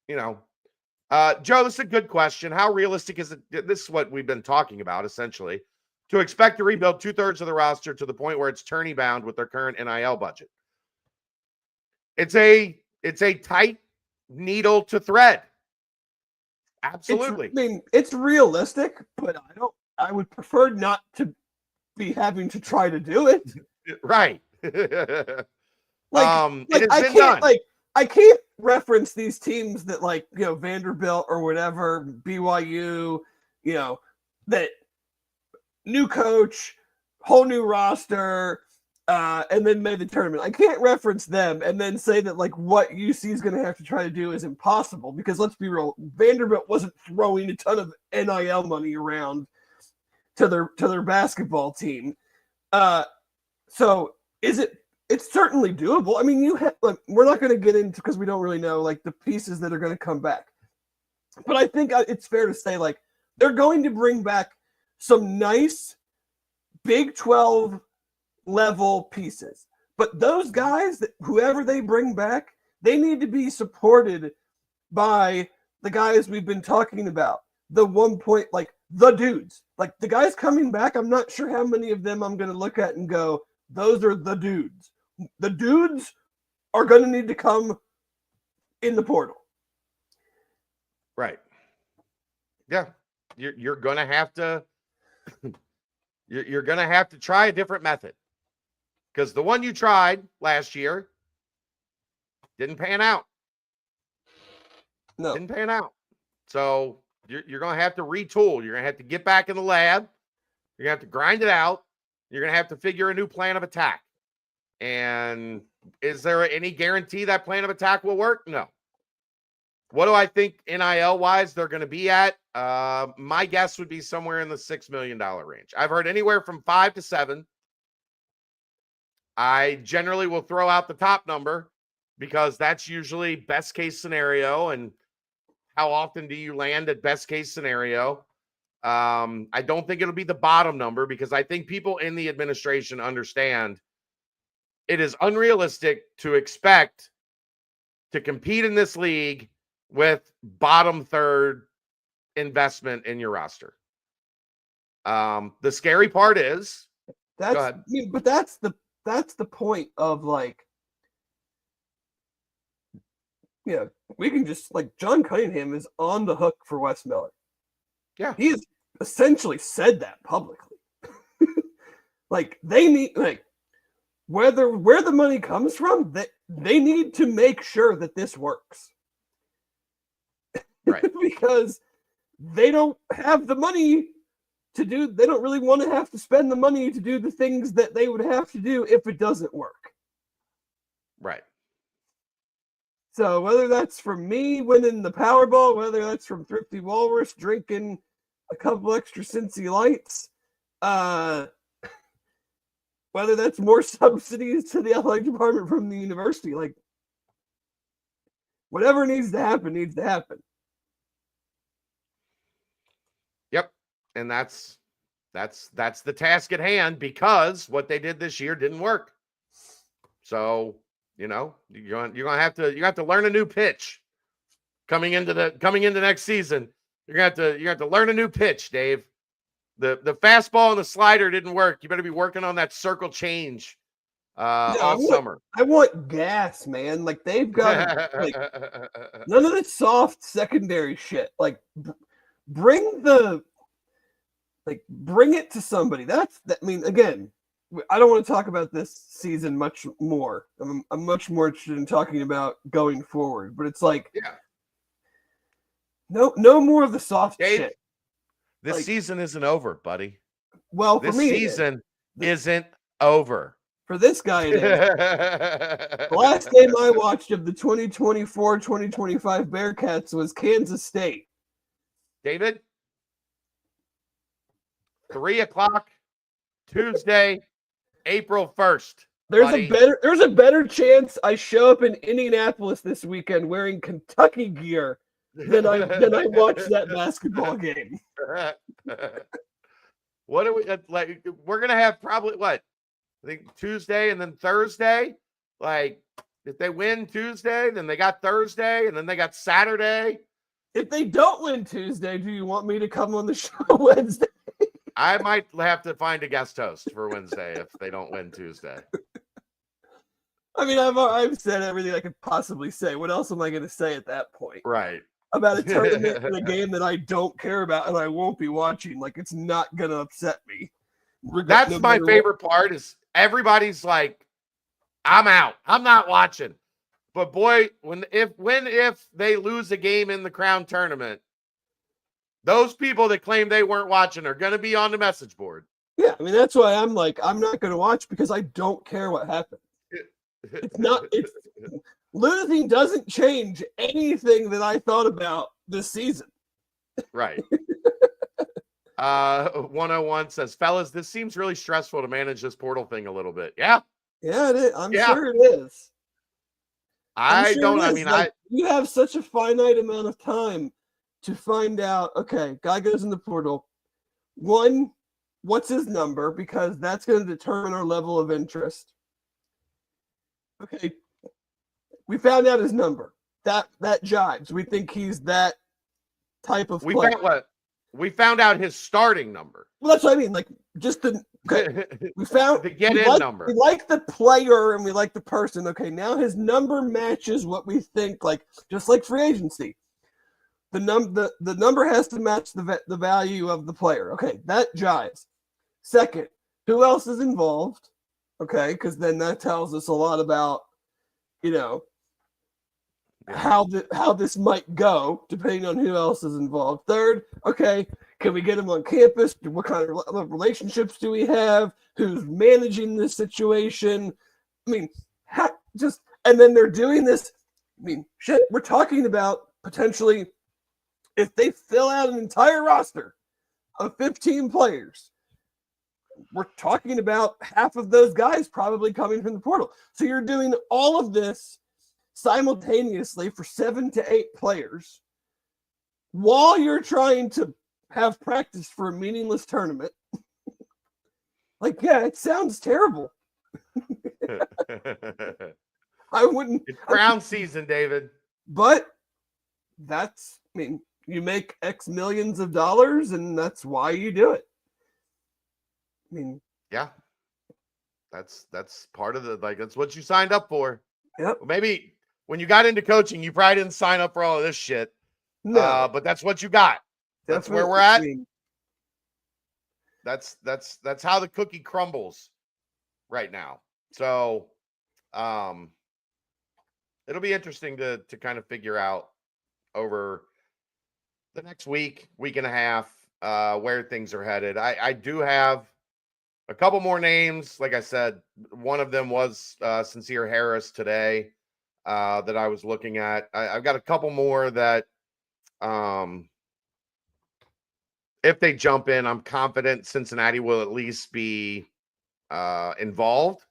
Joe, this is a good question. How realistic is it? This is what we've been talking about, essentially, to expect to rebuild 2/3 of the roster to the point where it's tourney bound with their current NIL budget. It's a tight needle to thread. Absolutely. It's realistic, but I would prefer not to be having to try to do it. Right. It has been done. I can't reference these teams that, like, Vanderbilt or whatever, BYU, that new coach, whole new roster, and then made the tournament. I can't reference them and then say that, like, what UC is going to have to try to do is impossible, because let's be real, Vanderbilt wasn't throwing a ton of NIL money around to their basketball team. So it's certainly doable. I mean, we're not going to get into, because we don't really know, like, the pieces that are going to come back. But I think it's fair to say, like, they're going to bring back some nice Big 12 level pieces. But those guys, whoever they bring back, they need to be supported by the guys we've been talking about. The 1 point, like the dudes, like the guys coming back. I'm not sure how many of them I'm going to look at and go, those are the dudes. The dudes are going to need to come in the portal. Right. Yeah. You're going to have to you're going to have to try a different method, because the one you tried last year didn't pan out. No. Didn't pan out. So you're going to have to retool. You're going to have to get back in the lab. You're going to have to grind it out. You're going to have to figure a new plan of attack. And is there any guarantee that plan of attack will work? No. What do I think NIL wise they're going to be at? My guess would be somewhere in the $6 million range. I've heard anywhere from 5 to 7. I generally will throw out the top number because that's usually best case scenario. And how often do you land at best case scenario? I don't think it'll be the bottom number, because I think people in the administration understand it is unrealistic to expect to compete in this league with bottom third investment in your roster. The scary part is that's the point of, like, we can just, like, John Cunningham is on the hook for Wes Miller. Yeah. He has essentially said that publicly. Like, they need, like, where the money comes from, they need to make sure that this works. Right. Because they don't have the money to do, they don't really want to have to spend the money to do the things that they would have to do if it doesn't work. Right. So whether that's from me winning the Powerball, whether that's from Thrifty Walrus drinking a couple extra Cincy Lights, whether that's more subsidies to the athletic department from the university, like, whatever needs to happen needs to happen. Yep. And that's the task at hand, because what they did this year didn't work. So, you're gonna have to learn a new pitch coming into next season. You're gonna have to learn a new pitch, Dave. The fastball and the slider didn't work. You better be working on that circle change all summer. I want gas, man. Like, they've got like none of this soft secondary shit. Like, bring it to somebody. I mean, again, I don't want to talk about this season much more. I'm much more interested in talking about going forward. But it's like, no more of the soft shit. This season isn't over, buddy. Well, for me, this season isn't over. For this guy, it is. The last game I watched of the 2024-2025 Bearcats was Kansas State. David, 3:00 Tuesday, April 1st. There's a better chance I show up in Indianapolis this weekend wearing Kentucky gear than I watch that basketball game. What do we like? We're gonna have probably what? I think Tuesday and then Thursday. Like, if they win Tuesday, then they got Thursday, and then they got Saturday. If they don't win Tuesday, do you want me to come on the show Wednesday? I might have to find a guest host for Wednesday if they don't win Tuesday. I mean, I've said everything I could possibly say. What else am I going to say at that point? Right. About a tournament and a game that I don't care about and I won't be watching. Like, it's not going to upset me. That's my favorite part, is everybody's like, I'm out. I'm not watching. But boy, if they lose a game in the Crown tournament, those people that claim they weren't watching are going to be on the message board. Yeah, I mean, that's why I'm like, I'm not going to watch, because I don't care what happens. Losing doesn't change anything that I thought about this season. Right. 101 says, fellas, this seems really stressful to manage this portal thing a little bit. Yeah. Yeah, it is. I'm sure it is. You have such a finite amount of time to find out, okay, guy goes in the portal. One, what's his number? Because that's going to determine our level of interest. Okay, we found out his number. That jives. We think he's that type of player. We found out his starting number. Well, that's what I mean. Like just we found the get-in number. We like the player and we like the person. Okay, now his number matches what we think. Like just like free agency, the number has to match the value of the player. Okay, that jives. Second, who else is involved? Okay, because then that tells us a lot about, how this might go depending on who else is involved. Third, okay, can we get him on campus? What kind of relationships do we have? Who's managing this situation? I mean, and then they're doing this. I mean, shit, we're talking about potentially if they fill out an entire roster of 15 players, we're talking about half of those guys probably coming from the portal. So you're doing all of this simultaneously for 7 to 8 players while you're trying to have practice for a meaningless tournament. Like, yeah, it sounds terrible. I wouldn't. It's Brown season, David. But you make X millions of dollars, and that's why you do it. I mean, yeah, that's part of that's what you signed up for. Yep. Maybe when you got into coaching, you probably didn't sign up for all of this shit. No, but that's what you got. That's where we're at. That's how the cookie crumbles right now. So, it'll be interesting to kind of figure out over the next week and a half where things are headed. I do have a couple more names. Like I said, one of them was Sincere Harris today that I was looking at. I've got a couple more that if they jump in, I'm confident Cincinnati will at least be involved.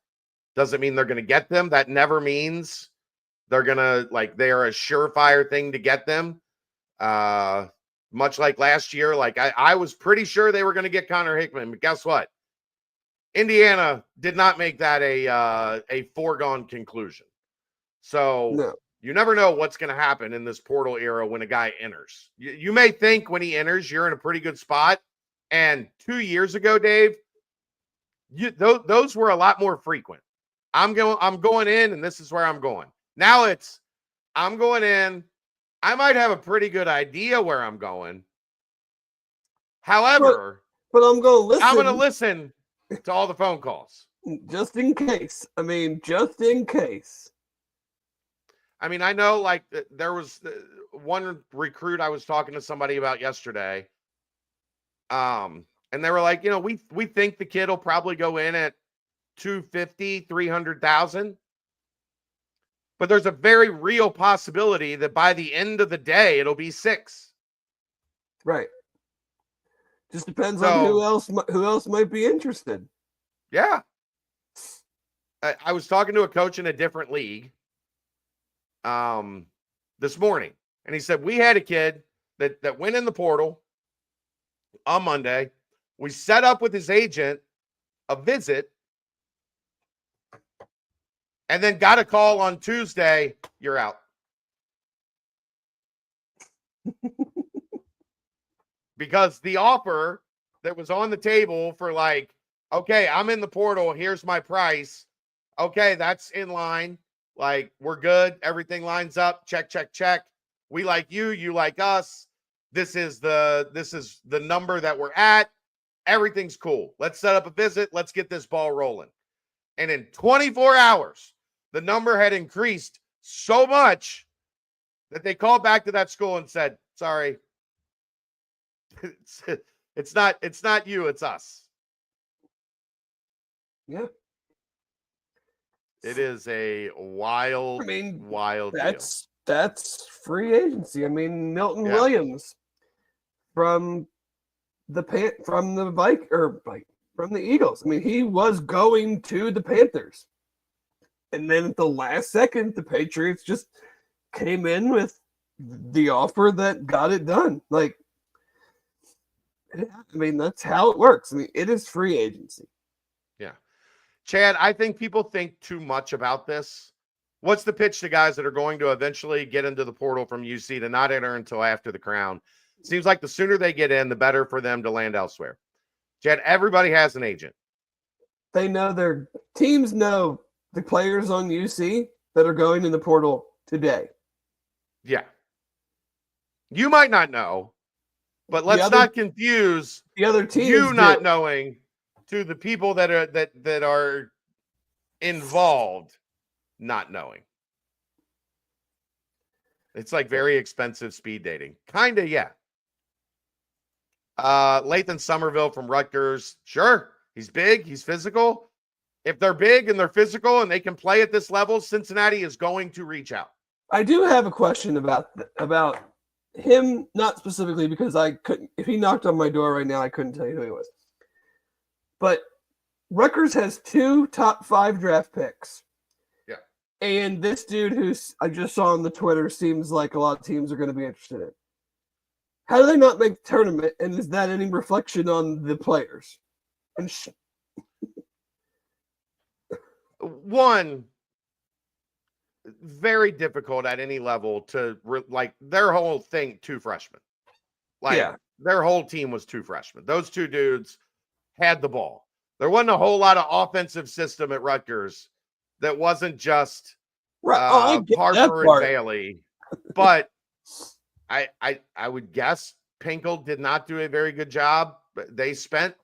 Doesn't mean they're going to get them. That never means they're going to, they are a surefire thing to get them. Much like last year, I was pretty sure they were going to get Connor Hickman, but guess what? Indiana did not make that a foregone conclusion. So no. You never know what's going to happen in this portal era when a guy enters. You may think when he enters, you're in a pretty good spot. And 2 years ago, Dave, those were a lot more frequent. I'm going in, and this is where I'm going. Now I'm going in. I might have a pretty good idea where I'm going. However, but I'm going to listen. I'm going to listen to all the phone calls. Just in case. Just in case. I know there was one recruit I was talking to somebody about yesterday. And they were like, we think the kid will probably go in at 250, 300,000. But there's a very real possibility that by the end of the day, it'll be 6. Right. Just depends on who else might be interested. Yeah. I was talking to a coach in a different league this morning, and he said, we had a kid that went in the portal on Monday. We set up with his agent a visit, and then got a call on Tuesday, you're out. Because the offer that was on the table for okay, I'm in the portal, here's my price. Okay, that's in line. We're good. Everything lines up. Check, check, check. We like you. You like us. This is the number that we're at. Everything's cool. Let's set up a visit. Let's get this ball rolling. And in 24 hours, the number had increased so much that they called back to that school and said, sorry, it's not you, it's us. Yeah. It is a wild deal. That's free agency. Milton Williams from the Eagles. He was going to the Panthers. And then at the last second, the Patriots just came in with the offer that got it done. That's how it works. It is free agency. Yeah. Chad, I think people think too much about this. What's the pitch to guys that are going to eventually get into the portal from UC to not enter until after the crown? Seems like the sooner they get in, the better for them to land elsewhere. Chad, everybody has an agent. They know their teams know the players on UC that are going in the portal today. Yeah. You might not know, but let's not confuse the other teams you not knowing to the people that are involved not knowing. It's like very expensive speed dating. Kind of, yeah. Lathan Somerville from Rutgers. Sure, he's big, he's physical. If they're big and they're physical and they can play at this level, Cincinnati is going to reach out. I do have a question about him, not specifically because I couldn't. If he knocked on my door right now, I couldn't tell you who he was. But Rutgers has 2 top 5 draft picks. Yeah. And this dude I just saw on the Twitter seems like a lot of teams are going to be interested in. How do they not make the tournament? And is that any reflection on the players? And one, very difficult at any level to like their whole thing, 2 freshmen. Their whole team was 2 freshmen. Those 2 dudes had the ball. There wasn't a whole lot of offensive system at Rutgers that wasn't just Harper and Bailey. But I would guess Pinkel did not do a very good job. But they spent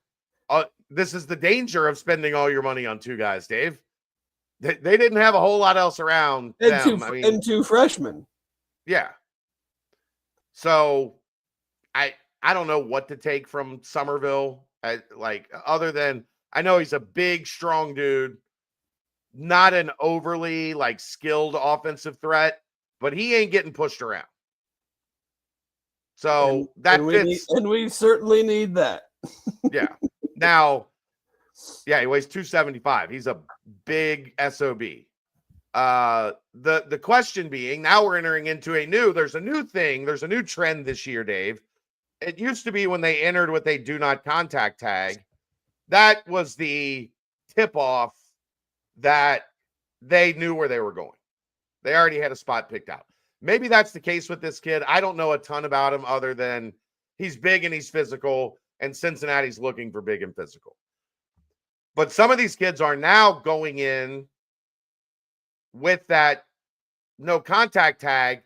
this is the danger of spending all your money on 2 guys, Dave. They didn't have a whole lot else around them. And 2 freshmen. Yeah. So I don't know what to take from Somerville. Other than I know he's a big, strong dude, not an overly skilled offensive threat, but he ain't getting pushed around. So fits. And we certainly need that. Yeah. Now, yeah, he weighs 275. He's a big SOB. The question being, now we're entering into there's a new trend this year, Dave. It used to be when they entered with a do not contact tag, that was the tip off that they knew where they were going. They already had a spot picked out. Maybe that's the case with this kid. I don't know a ton about him other than he's big and he's physical, and Cincinnati's looking for big and physical. But some of these kids are now going in with that no contact tag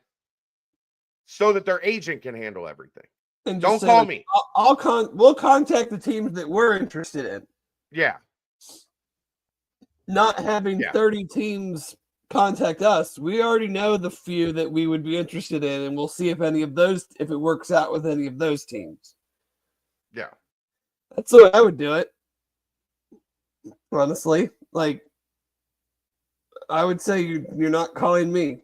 so that their agent can handle everything. And don't call me. We'll contact the teams that we're interested in. Yeah. Not having 30 teams contact us. We already know the few that we would be interested in, and we'll see if it works out with any of those teams. Yeah. That's the way I would do it. Honestly, I would say you're not calling me.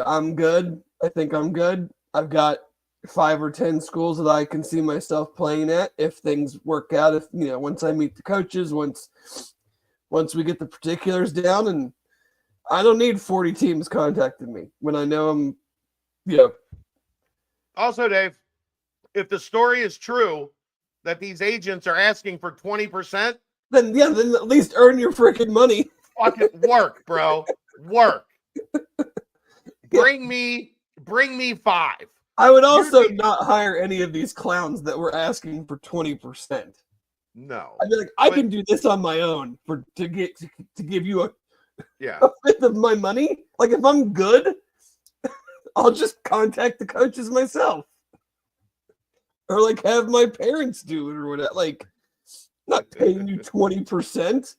I'm good. I think I'm good. I've got 5 or 10 schools that I can see myself playing at if things work out. If once I meet the coaches, once we get the particulars down, and I don't need 40 teams contacting me when I know I'm. Also, Dave, if the story is true that these agents are asking for 20%, then at least earn your freaking money. Fucking work, bro. Work. Bring me 5. I would also not hire any of these clowns that were asking for 20%. No. I'd be like, I can do this on my own to give you a fifth of my money. If I'm good, I'll just contact the coaches myself. Or have my parents do it or whatever. Not paying you 20%.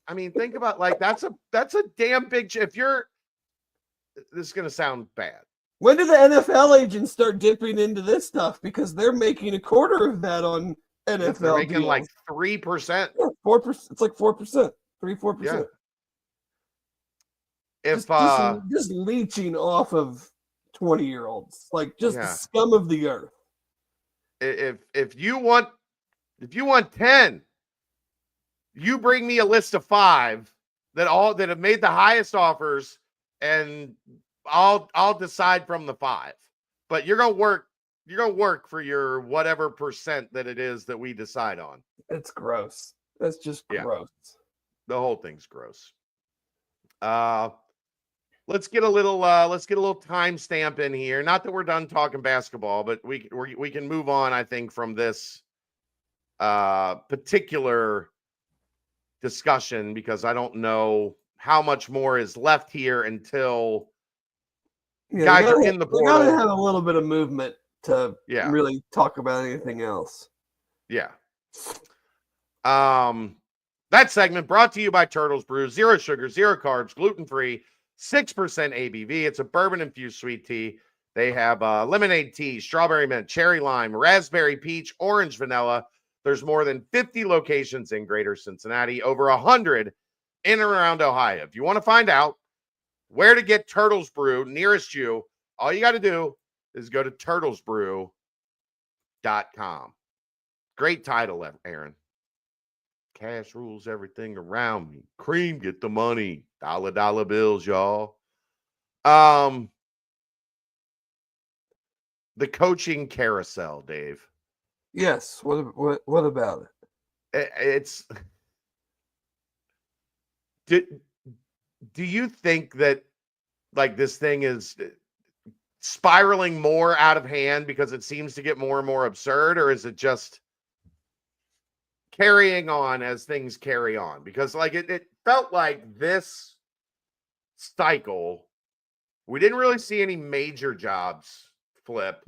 I mean, think about that's a damn big. If you're, this is gonna sound bad. When do the NFL agents start dipping into this stuff? Because they're making a quarter of that on NFL. They're making 3%. 4%. It's 4%. 3-4%. Yeah. If just leeching off of 20-year-olds, the scum of the earth. If you want 10, you bring me a list of 5 that have made the highest offers, and I'll decide from the 5. But you're gonna work for your whatever percent that it is that we decide on. It's gross. That's just gross. The whole thing's gross. let's get a little timestamp in here. Not that we're done talking basketball, but we can move on, I think, from this particular discussion, because I don't know how much more is left here until guys are in the We gotta portal. have a little bit of movement to really talk about anything else. Yeah. That segment brought to you by Turtles Brew. 0 sugar, 0 carbs, gluten-free, 6% ABV. It's a bourbon-infused sweet tea. They have lemonade tea, strawberry mint, cherry lime, raspberry peach, orange vanilla. There's more than 50 locations in Greater Cincinnati, over 100 in and around Ohio. If you want to find out where to get Turtles Brew nearest you, all you got to do is go to turtlesbrew.com. Great title, Aaron. Cash rules everything around me. Cream, get the money. Dollar bills, y'all. The coaching carousel, Dave. Yes. What about it? It's. Do you think that like this thing is spiraling more out of hand because it seems to get more and more absurd, or is it just carrying on as things carry on? Because like it felt like this cycle, we didn't really see any major jobs flip.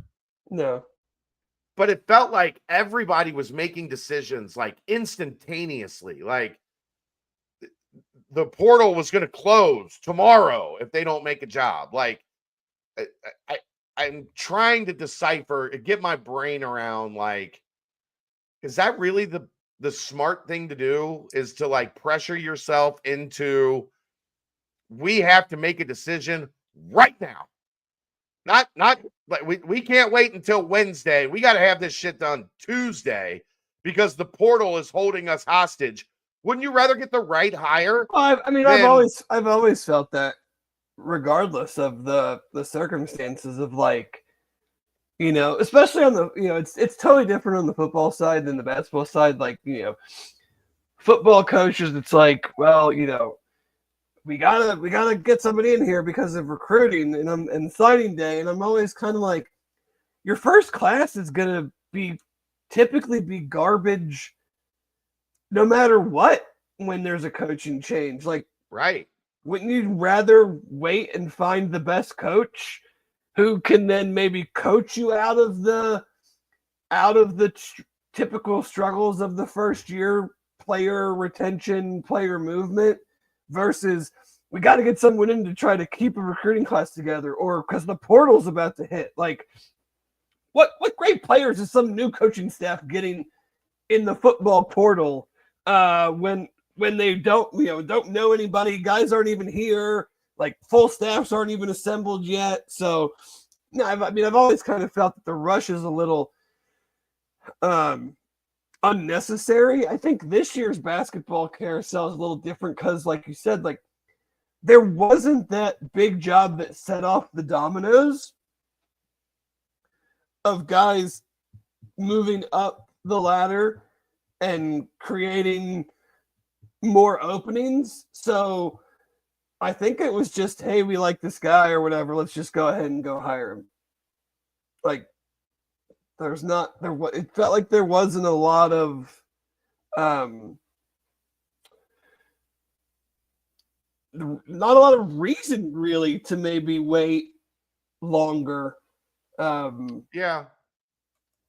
No. But it felt like everybody was making decisions like instantaneously. Like the portal was going to close tomorrow if they don't make a job. Like I'm trying to decipher, get my brain around, like, is that really the smart thing to do, is to like pressure yourself into, we have to make a decision right now. Not like we can't wait until Wednesday. We got to have this shit done Tuesday because the portal is holding us hostage. Wouldn't you rather get the right hire? I mean, I've always felt that, regardless of the circumstances of, like, you know, especially on the, you know, it's totally different on the football side than the basketball side. Like, you know, football coaches, it's like, well, you know, we gotta get somebody in here because of recruiting and signing day. And I'm always kind of like, your first class is gonna typically be garbage no matter what when there's a coaching change. Like, right. Wouldn't you rather wait and find the best coach who can then maybe coach you out of the typical struggles of the first year, player retention, player movement, versus we got to get someone in to try to keep a recruiting class together, or because the portal's about to hit? Like, what great players is some new coaching staff getting in the football portal when they don't know anybody, guys aren't even here, like full staffs aren't even assembled yet. So no, I've always kind of felt that the rush is a little unnecessary. I think this year's basketball carousel is a little different because, like you said, like, there wasn't that big job that set off the dominoes of guys moving up the ladder and creating more openings. So I think it was just, hey, we like this guy or whatever, let's just go ahead and go hire him. Like, it felt like there wasn't a lot of not a lot of reason really to maybe wait longer. Yeah.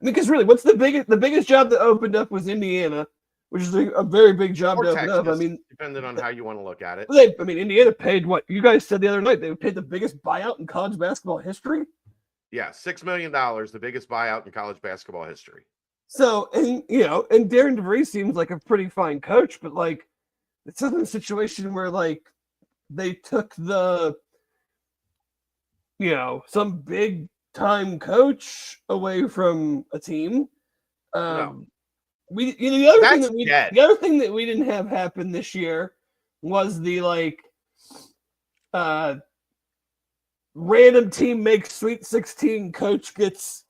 Because really, what's the biggest job that opened up was Indiana, which is a very big job to open up. I mean, depending on how you want to look at it. Indiana paid what you guys said the other night. They paid the biggest buyout in college basketball history. Yeah, $6 million, the biggest buyout in college basketball history. So, and Darren DeVries seems like a pretty fine coach, but like, it's in a situation where like they took some big time coach away from a team. No. The other thing that we didn't have happen this year was the like random team makes Sweet 16, coach gets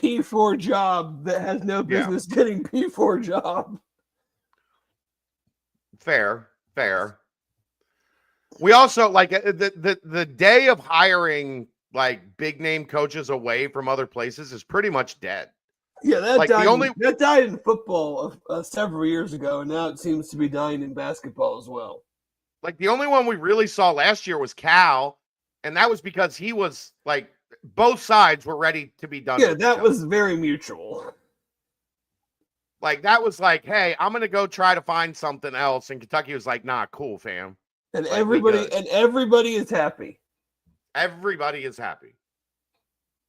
P4 job that has no business getting P4 job. Fair. We also like the day of hiring like big name coaches away from other places is pretty much dead. Yeah, that Like, died. That died in football several years ago, and now it seems to be dying in basketball as well. Like the only one we really saw last year was Cal, and that was because he was like both sides were ready to be done. Yeah, with that was very mutual. Like that was like, hey, I'm gonna go try to find something else, and Kentucky was like, nah, cool, fam. And like, everybody is happy. Everybody is happy.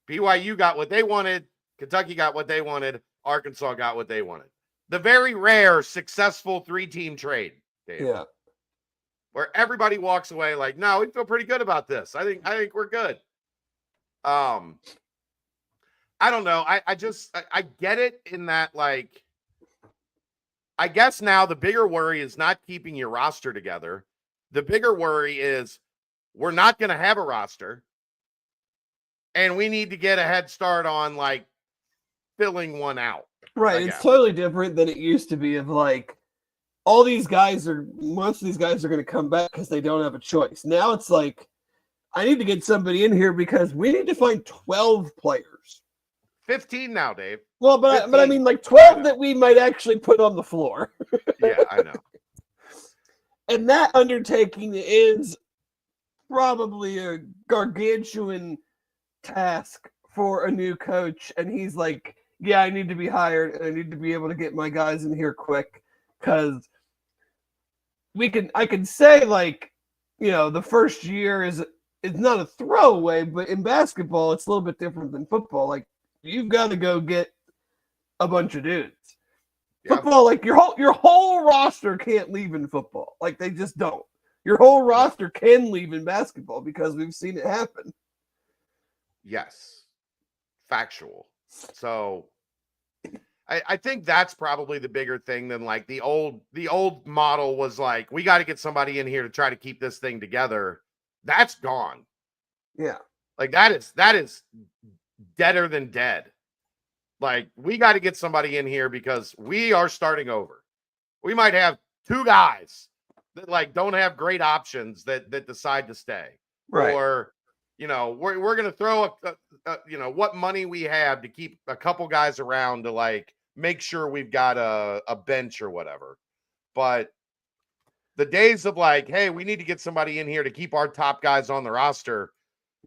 BYU got what they wanted. Kentucky got what they wanted. Arkansas got what they wanted. The very rare successful 3-team trade, Dave. Yeah. Where everybody walks away like, no, we feel pretty good about this. I think we're good. I don't know. I get it in that, like, I guess now the bigger worry is not keeping your roster together. The bigger worry is we're not going to have a roster, and we need to get a head start on like filling one out. Right. It's totally different than it used to be of like, most of these guys are going to come back because they don't have a choice. Now it's like, I need to get somebody in here because we need to find 12 players. 15 now, Dave. Well, but I mean like 12 that we might actually put on the floor. Yeah, I know. And that undertaking is probably a gargantuan task for a new coach. And he's like, yeah, I need to be hired and I need to be able to get my guys in here quick. Because I can say like, you know, the first year is not a throwaway, but in basketball, it's a little bit different than football. Like you've got to go get a bunch of dudes. Yeah. Football, like your whole roster can't leave in football. Like they just don't. Your whole roster can leave in basketball because we've seen it happen. Yes. Factual. So I think that's probably the bigger thing than like the old model was like, we got to get somebody in here to try to keep this thing together. That's gone. Yeah. Like that is deader than dead. Like we got to get somebody in here because we are starting over. We might have 2 guys that like don't have great options that decide to stay. Right. Or, you know, we're going to throw you know, what money we have to keep a couple guys around to like make sure we've got a bench or whatever. But the days of like, hey, we need to get somebody in here to keep our top guys on the roster.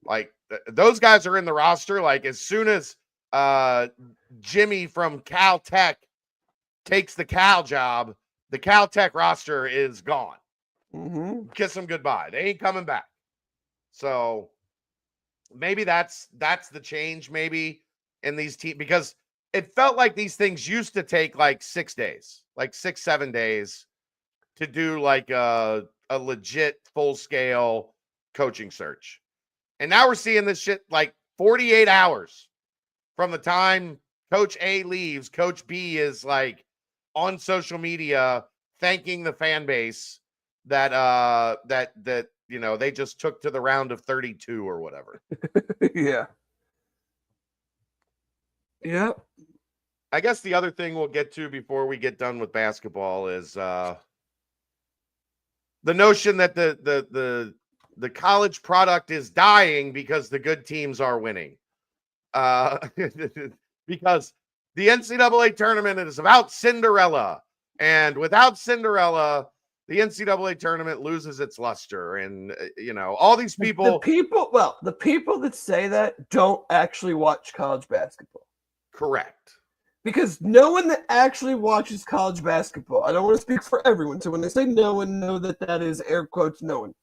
Like those guys are in the roster. Like as soon as Jimmy from Caltech takes the Cal job, the Caltech roster is gone. Mm-hmm. Kiss them goodbye. They ain't coming back. So maybe that's the change maybe in these teams, because it felt like these things used to take like 6 days, like 6-7 days to do like a legit full scale coaching search. And now we're seeing this shit like 48 hours from the time Coach A leaves. Coach B is like on social media thanking the fan base that you know, they just took to the round of 32 or whatever. Yeah. Yeah. I guess the other thing we'll get to before we get done with basketball is the notion that the college product is dying because the good teams are winning. Because the NCAA tournament is about Cinderella, and without Cinderella, the NCAA tournament loses its luster. And you know, all these people, the people that say that don't actually watch college basketball. Correct. Because no one that actually watches college basketball, I don't want to speak for everyone, so when I say no one, know that is air quotes no one.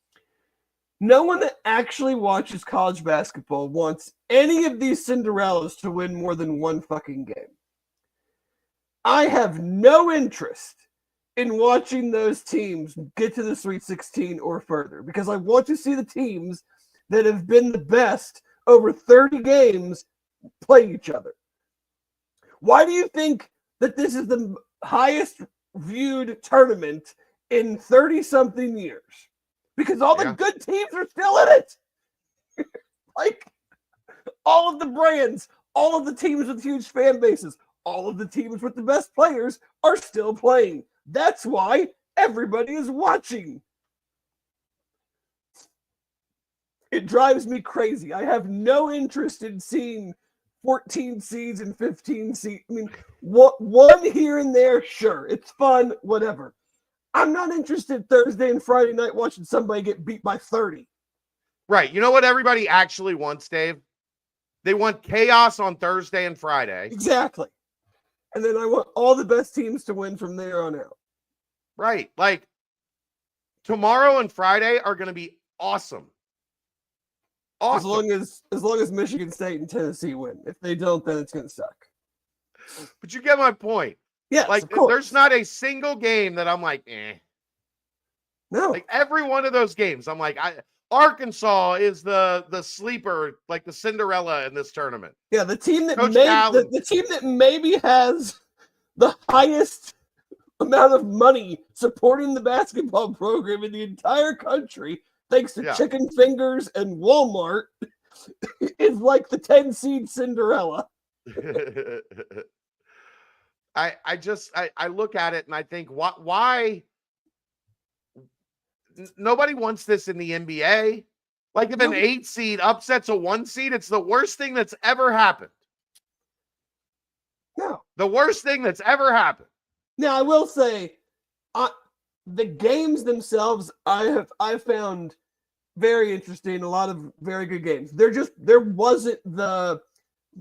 No one that actually watches college basketball wants any of these Cinderellas to win more than one fucking game. I have no interest in watching those teams get to the Sweet 16 or further, because I want to see the teams that have been the best over 30 games play each other. Why do you think that this is the highest viewed tournament in 30-something years? Because all the good teams are still in it. Like, all of the brands, all of the teams with huge fan bases, all of the teams with the best players are still playing. That's why everybody is watching. It drives me crazy. I have no interest in seeing 14 seeds and 15 seeds. I mean, one here and there, sure, it's fun, whatever. I'm not interested Thursday and Friday night watching somebody get beat by 30. Right. You know what everybody actually wants, Dave? They want chaos on Thursday and Friday. Exactly. And then I want all the best teams to win from there on out. Right. Like tomorrow and Friday are going to be awesome. Awesome. As long as Michigan State and Tennessee win. If they don't, then it's going to suck. But you get my point. Yes, like of course. There's not a single game that I'm like, eh. No. Like every one of those games, I'm like, Arkansas is the sleeper, like the Cinderella in this tournament. Yeah, the team that the team that maybe has the highest amount of money supporting the basketball program in the entire country, thanks to chicken fingers and Walmart, is like the 10 seed Cinderella. I look at it and I think, why nobody wants this in the NBA? Like if an 8 seed upsets a 1 seed, it's the worst thing that's ever happened. No. The worst thing that's ever happened. Now, I will say, the games themselves, I found very interesting. A lot of very good games. There wasn't the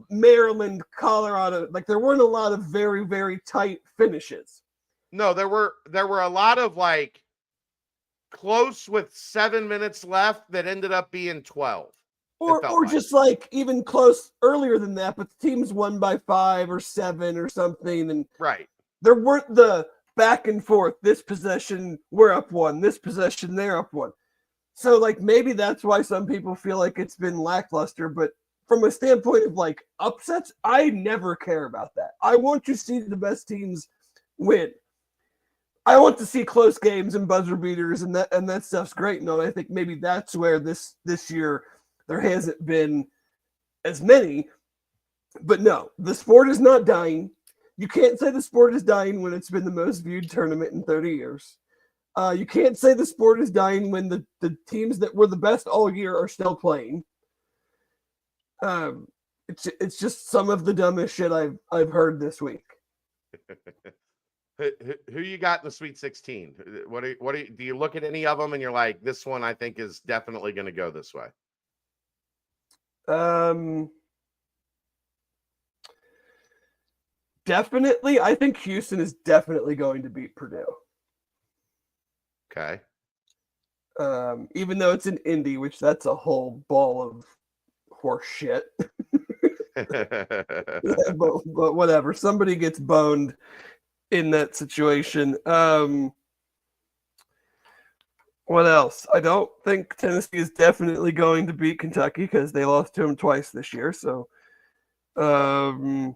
Maryland, Colorado, like there weren't a lot of very, very tight finishes. No, there were a lot of like close with 7 minutes left that ended up being 12. Or just like even close earlier than that, but the teams won by 5 or 7 or something. And right. There weren't the back and forth. This possession, we're up 1. This possession, they're up 1. So like maybe that's why some people feel like it's been lackluster, but from a standpoint of like upsets, I never care about that. I want to see the best teams win. I want to see close games and buzzer beaters, and that stuff's great. And I think maybe that's where this year there hasn't been as many. But no, the sport is not dying. You can't say the sport is dying when it's been the most viewed tournament in 30 years. You can't say the sport is dying when the teams that were the best all year are still playing. It's just some of the dumbest shit I've heard this week. Who you got in the Sweet 16? Do you look at any of them and you're like, this one I think is definitely going to go this way? Definitely. I think Houston is definitely going to beat Purdue. Okay. Even though it's in Indy, which that's a whole ball of horse shit. but whatever. Somebody gets boned in that situation. What else? I don't think Tennessee is definitely going to beat Kentucky because they lost to them twice this year. So I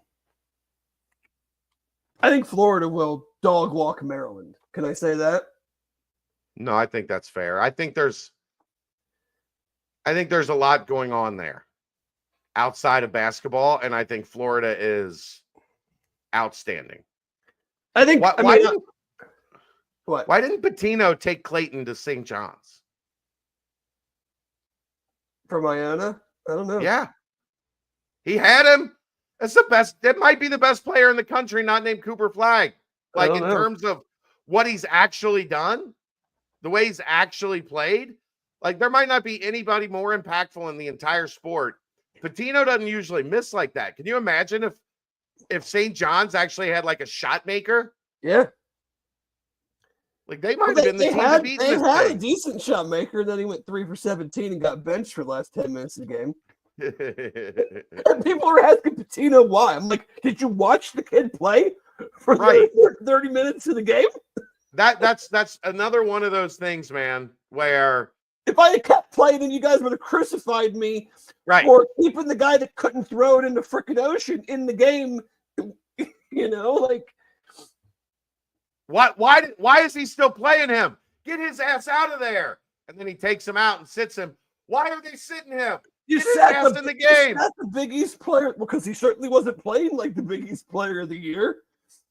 think Florida will dog walk Maryland. Can I say that? No, I think that's fair. I think there's a lot going on there outside of basketball, and I think Florida is outstanding. I think why didn't Pitino take Clayton to St. John's? From Iona? I don't know. Yeah. He had him. That's the best. That might be the best player in the country, not named Cooper Flagg. Like in terms of what he's actually done, the way he's actually played. Like there might not be anybody more impactful in the entire sport. Pitino doesn't usually miss like that. Can you imagine if St. John's actually had like a shot maker? Yeah. Like they might have been the team to beat. They had a decent shot maker, and then he went 3 for 17 and got benched for the last 10 minutes of the game. And people were asking Pitino why. I'm like, did you watch the kid play for 30 minutes of the game? That's another one of those things, man, where if I had kept playing, then you guys would have crucified me for keeping the guy that couldn't throw it in the frickin' ocean in the game. You know, like why is he still playing him? Get his ass out of there. And then he takes him out and sits him. Why are they sitting him? You sat in the game. The Big East player because he certainly wasn't playing like the Big East player of the year. It's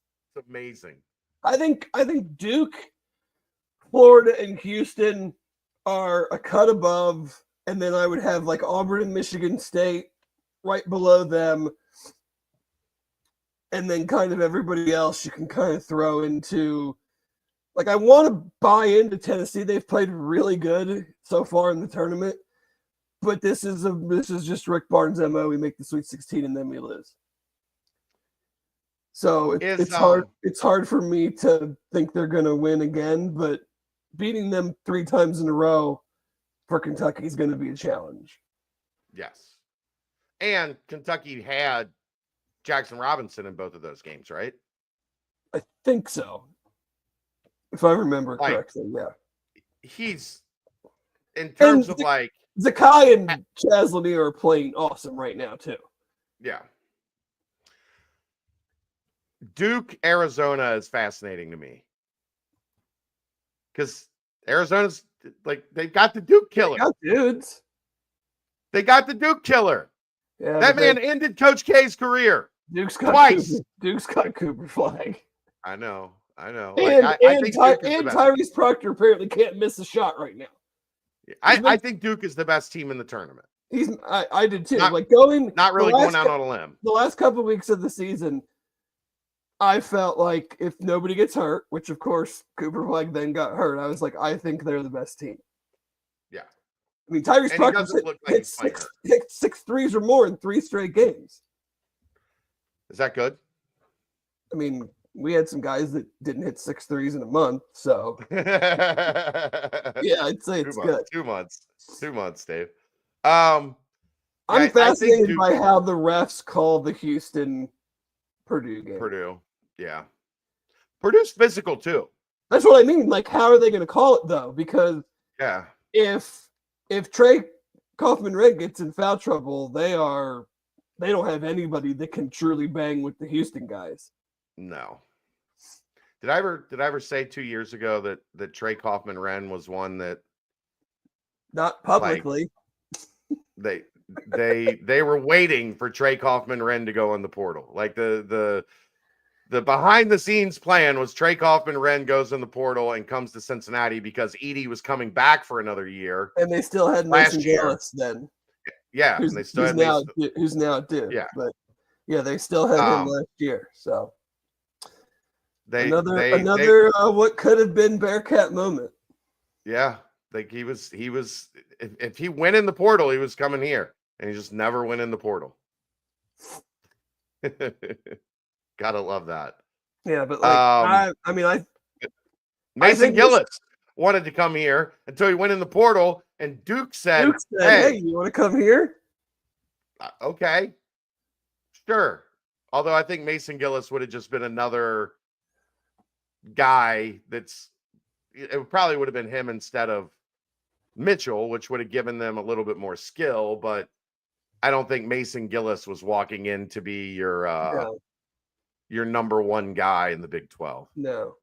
amazing. I think Duke, Florida, and Houston are a cut above and then I would have like Auburn and Michigan State right below them, and then kind of everybody else you can kind of throw into. Like, I want to buy into Tennessee. They've played really good so far in the tournament, but this is just Rick Barnes' MO. We make the Sweet 16 and then we lose. So it's hard. It's hard for me to think they're going to win again, but beating them 3 times in a row for Kentucky is going to be a challenge. Yes, and Kentucky had Jackson Robinson in both of those games, right? I think so, if I remember correctly. Yeah, he's in terms of like Zakai and Chaz Lanier are playing awesome right now too. Yeah. Duke, Arizona is fascinating to me because Arizona's like they've got the Duke killer. They got dudes. They got the Duke killer. Yeah, that man ended Coach K's career. Duke's got twice. Duke's got Cooper Flag. I know. And, I think Tyrese Proctor apparently can't miss a shot right now. I think Duke is the best team in the tournament. I did too. Not going out on a limb. The last couple of weeks of the season, I felt like if nobody gets hurt, which of course Cooper Flag then got hurt, I was like, I think they're the best team. Yeah. I mean, Tyrese Proctor hit 6 threes or more in 3 straight games. Is that good? I mean, we had some guys that didn't hit 6 threes in a month, so yeah, I'd say it's good. 2 months. 2 months, Dave. I'm fascinated by how the refs call the Houston Purdue game. Purdue, yeah. Purdue's physical too. That's what I mean. Like, how are they going to call it though? Because if Trey Kaufman-Renn gets in foul trouble, they don't have anybody that can truly bang with the Houston guys. No. Did I ever say 2 years ago that Trey Kaufman-Renn was one that not publicly they were waiting for Trey Kaufman-Renn to go in the portal. Like the behind the scenes plan was Trey Kaufman-Renn goes in the portal and comes to Cincinnati because Edey was coming back for another year. And they still had Mason Gillis then. Yeah, who's now at Duke. Yeah. But yeah, they still had him last year. So another what could have been Bearcat moment. Yeah, like he was if he went in the portal, he was coming here, and he just never went in the portal. Gotta love that. Yeah, but like Mason Gillis wanted to come here until he went in the portal, and Duke said, "Hey, you want to come here?" Okay, sure. Although I think Mason Gillis would have just been another guy it probably would have been him instead of Mitchell, which would have given them a little bit more skill, but I don't think Mason Gillis was walking in to be your number one guy in the Big 12. No.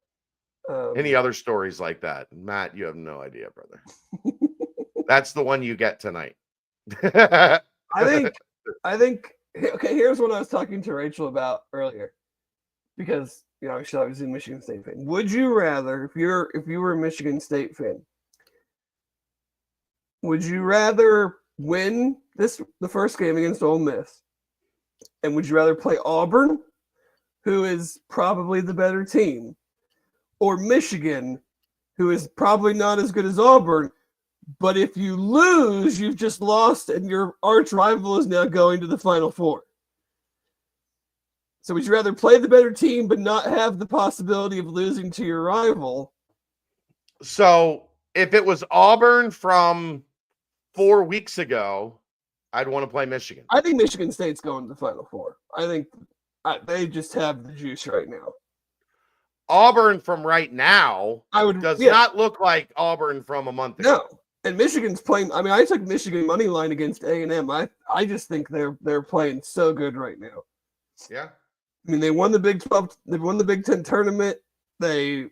Any other stories like that? Matt, you have no idea, brother. That's the one you get tonight. I think okay, here's what I was talking to Rachel about earlier. Because I was a Michigan State fan. Would you rather, if you were a Michigan State fan, would you rather win the first game against Ole Miss, and would you rather play Auburn, who is probably the better team, or Michigan, who is probably not as good as Auburn, but if you lose, you've just lost, and your arch rival is now going to the Final Four? So would you rather play the better team but not have the possibility of losing to your rival? So if it was Auburn from 4 weeks ago, I'd want to play Michigan. I think Michigan State's going to the Final Four. I think they just have the juice right now. Auburn from right now does not look like Auburn from a month ago. No. And Michigan's playing. I mean, I took Michigan money line against A&M. I just think they're playing so good right now. Yeah. I mean, they won the Big 12. They won the Big 10 tournament. Yeah.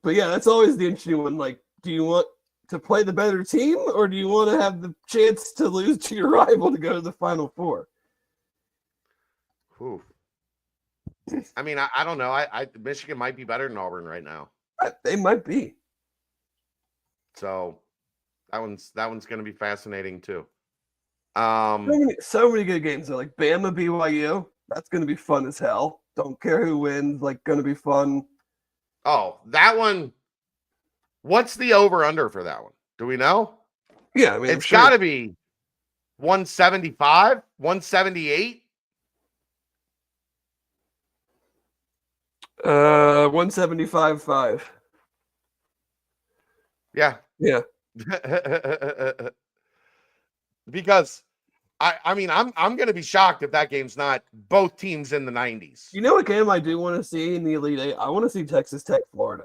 But yeah, that's always the interesting one. Like, do you want to play the better team, or do you want to have the chance to lose to your rival to go to the Final Four? Whew. I mean, I don't know. Michigan might be better than Auburn right now. They might be. So that one's going to be fascinating too. So many good games. They're like Bama BYU. That's going to be fun as hell. Don't care who wins. Like, going to be fun. Oh, that one. What's the over under for that one? Do we know? Yeah, I mean, it's got to be 175, 178. 175.5. Yeah. Yeah. Because I mean, I'm going to be shocked if that game's not both teams in the 90s. You know what game I do want to see in the Elite Eight? I want to see Texas Tech, Florida.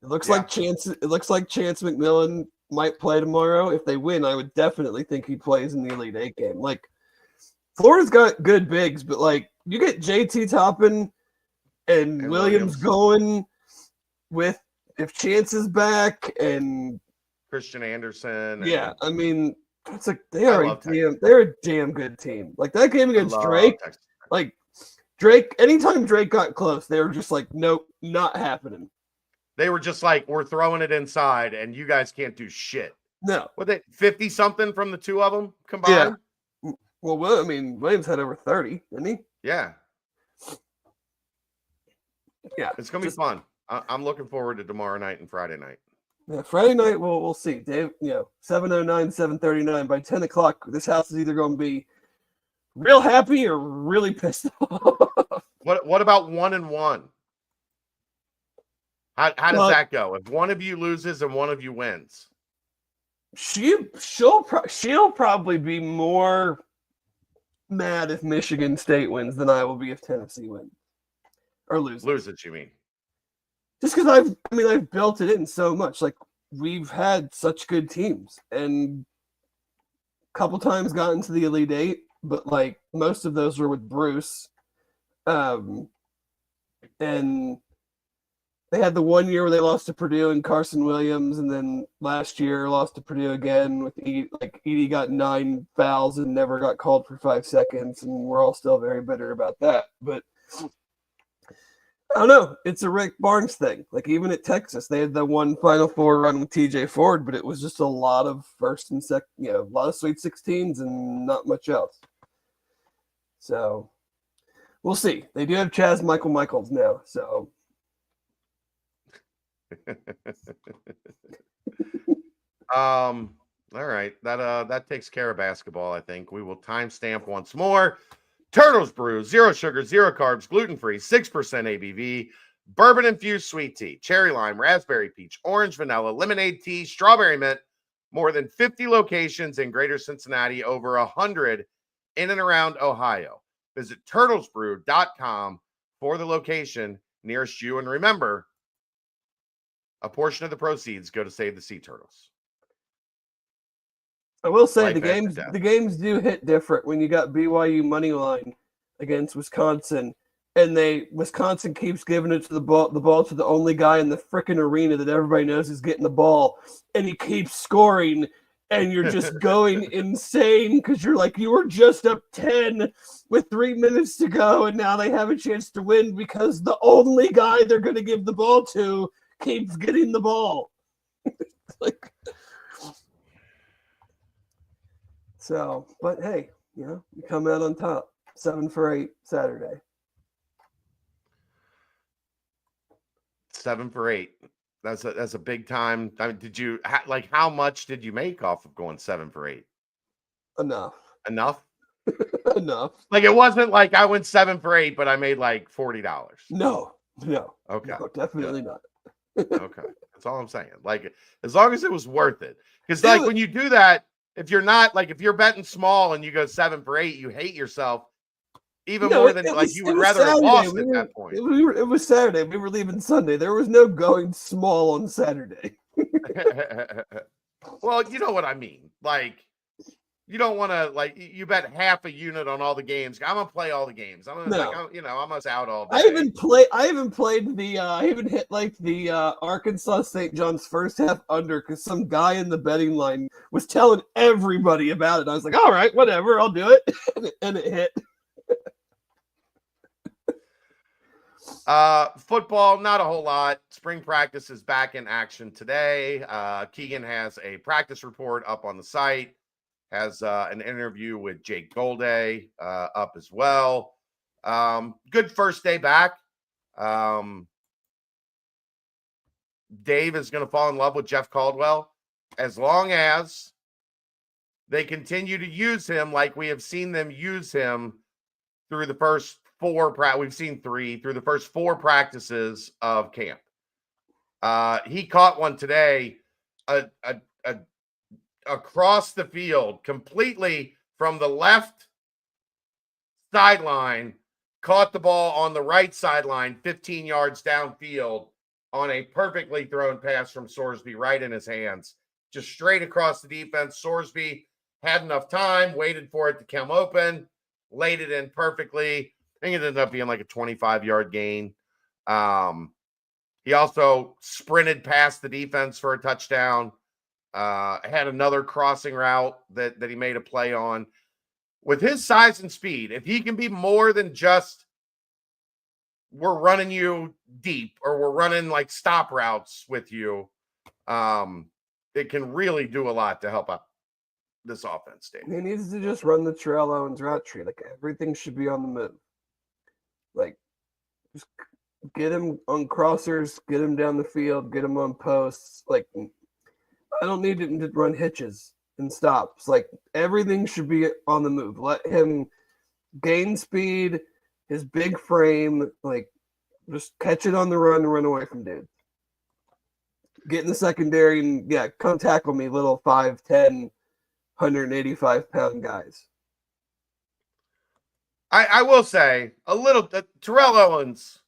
It looks like Chance McMillan might play tomorrow. If they win, I would definitely think he plays in the Elite Eight game. Like, Florida's got good bigs, but like you get JT Toppin and Williams going with if Chance is back and Christian Anderson. Yeah, I mean, it's like they're a damn good team. Like that game against Drake, like Drake, anytime Drake got close, they were just like, nope, not happening. They were just like, we're throwing it inside and you guys can't do shit. No. What they 50 something from the two of them combined? Yeah. Well, I mean, Williams had over 30, didn't he? Yeah. Yeah. It's going to be fun. I'm looking forward to tomorrow night and Friday night. Yeah, Friday night, we'll see. Dave, 7:09, 7:39. By 10 o'clock, this house is either going to be real happy or really pissed off. What about 1-1? How does that go? If one of you loses and one of you wins, she'll probably be more mad if Michigan State wins than I will be if Tennessee wins or loses. Loses, you mean? Just because I've built it in so much. Like we've had such good teams and a couple times gotten to the Elite Eight, but like most of those were with Bruce, and they had the 1 year where they lost to Purdue and Carson Williams, and then last year lost to Purdue again with Edie. Like Edie got 9 fouls and never got called for 5 seconds, and we're all still very bitter about that. But I don't know. It's a Rick Barnes thing. Like even at Texas, they had the one Final Four run with TJ Ford, but it was just a lot of first and second, a lot of Sweet 16s and not much else. So we'll see. They do have Chaz Michaels now, so. All right. That takes care of basketball, I think. We will timestamp once more. Turtles Brew, 0 sugar, 0 carbs, gluten-free, 6% ABV, bourbon-infused sweet tea, cherry lime, raspberry peach, orange vanilla, lemonade tea, strawberry mint, more than 50 locations in greater Cincinnati, over 100 in and around Ohio. Visit turtlesbrew.com for the location nearest you. And remember, a portion of the proceeds go to save the sea turtles. I will say the games do hit different when you got BYU money line against Wisconsin, and Wisconsin keeps giving it to the ball to the only guy in the freaking arena that everybody knows is getting the ball, and he keeps scoring, and you're just going insane because you're like, you were just up 10 with 3 minutes to go, and now they have a chance to win because the only guy they're going to give the ball to keeps getting the ball. Like. So, but hey, you come out on top. 7 for 8 Saturday. 7 for 8. That's a big time. I mean, how much did you make off of going 7 for 8? Enough. Enough. Like it wasn't like I went 7 for 8, but I made like $40. No. Okay. No, definitely not. Okay. That's all I'm saying. Like as long as it was worth it. Because when you do that, if you're betting small and you go 7 for 8, you hate yourself even more than you would rather have lost at that point. It was Saturday. We were leaving Sunday. There was no going small on Saturday. Well, you know what I mean. Like you don't want to you bet half a unit on all the games. I'm gonna play all the games. I'm out all day. I haven't played the I haven't hit the Arkansas St. John's first half under because some guy in the betting line was telling everybody about it. I was like, all right, whatever, I'll do it. And it hit. Football, not a whole lot. Spring practice is back in action today. Keegan has a practice report up on the site, has an interview with Jake Golday up as well. Good first day back. Dave is going to fall in love with Jeff Caldwell as long as they continue to use him like we have seen them use him through the first we've seen 3 through the first 4 practices of camp. He caught one today across the field, completely from the left sideline, caught the ball on the right sideline, 15 yards downfield on a perfectly thrown pass from Sorsby right in his hands, just straight across the defense. Sorsby had enough time, waited for it to come open, laid it in perfectly. I think it ended up being like a 25-yard gain. He also sprinted past the defense for a touchdown. Had another crossing route that he made a play on. With his size and speed, if he can be more than just we're running you deep or we're running like stop routes with you, it can really do a lot to help out this offense, Dave. He needs to just run the Terrell Owens route tree. Like, everything should be on the move. Like, just get him on crossers, get him down the field, get him on posts. Like, I don't need him to run hitches and stops. Like, everything should be on the move. Let him gain speed, his big frame, like, just catch it on the run and run away from dudes. Get in the secondary and, yeah, come tackle me, little 5'10", 185-pound guys. I will say a little. Terrell Owens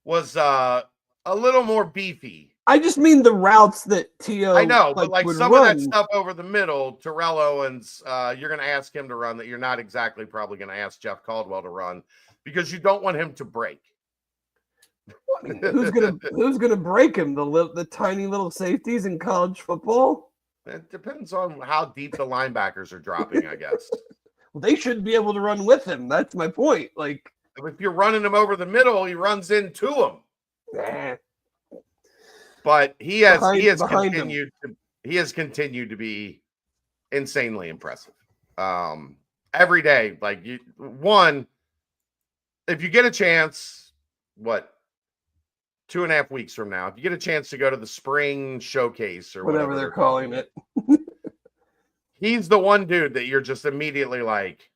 was a little more beefy. I just mean the routes that T.O. I know, but like some run. of that stuff over the middle, Terrell Owens, you're going to ask him to run that. You're not exactly probably going to ask Jeff Caldwell to run because you don't want him to break. I mean, who's gonna break him? The tiny little safeties in college football? It depends on how deep the linebackers are dropping, I guess. Well, they should be able to run with him. That's my point. Like, if you're running him over the middle, he runs into him. Nah. But he has continued to be insanely impressive. Every day, like if you get a chance, 2.5 weeks from now, if you get a chance to go to the spring showcase or whatever they're calling it, he's the one dude that you're just immediately like,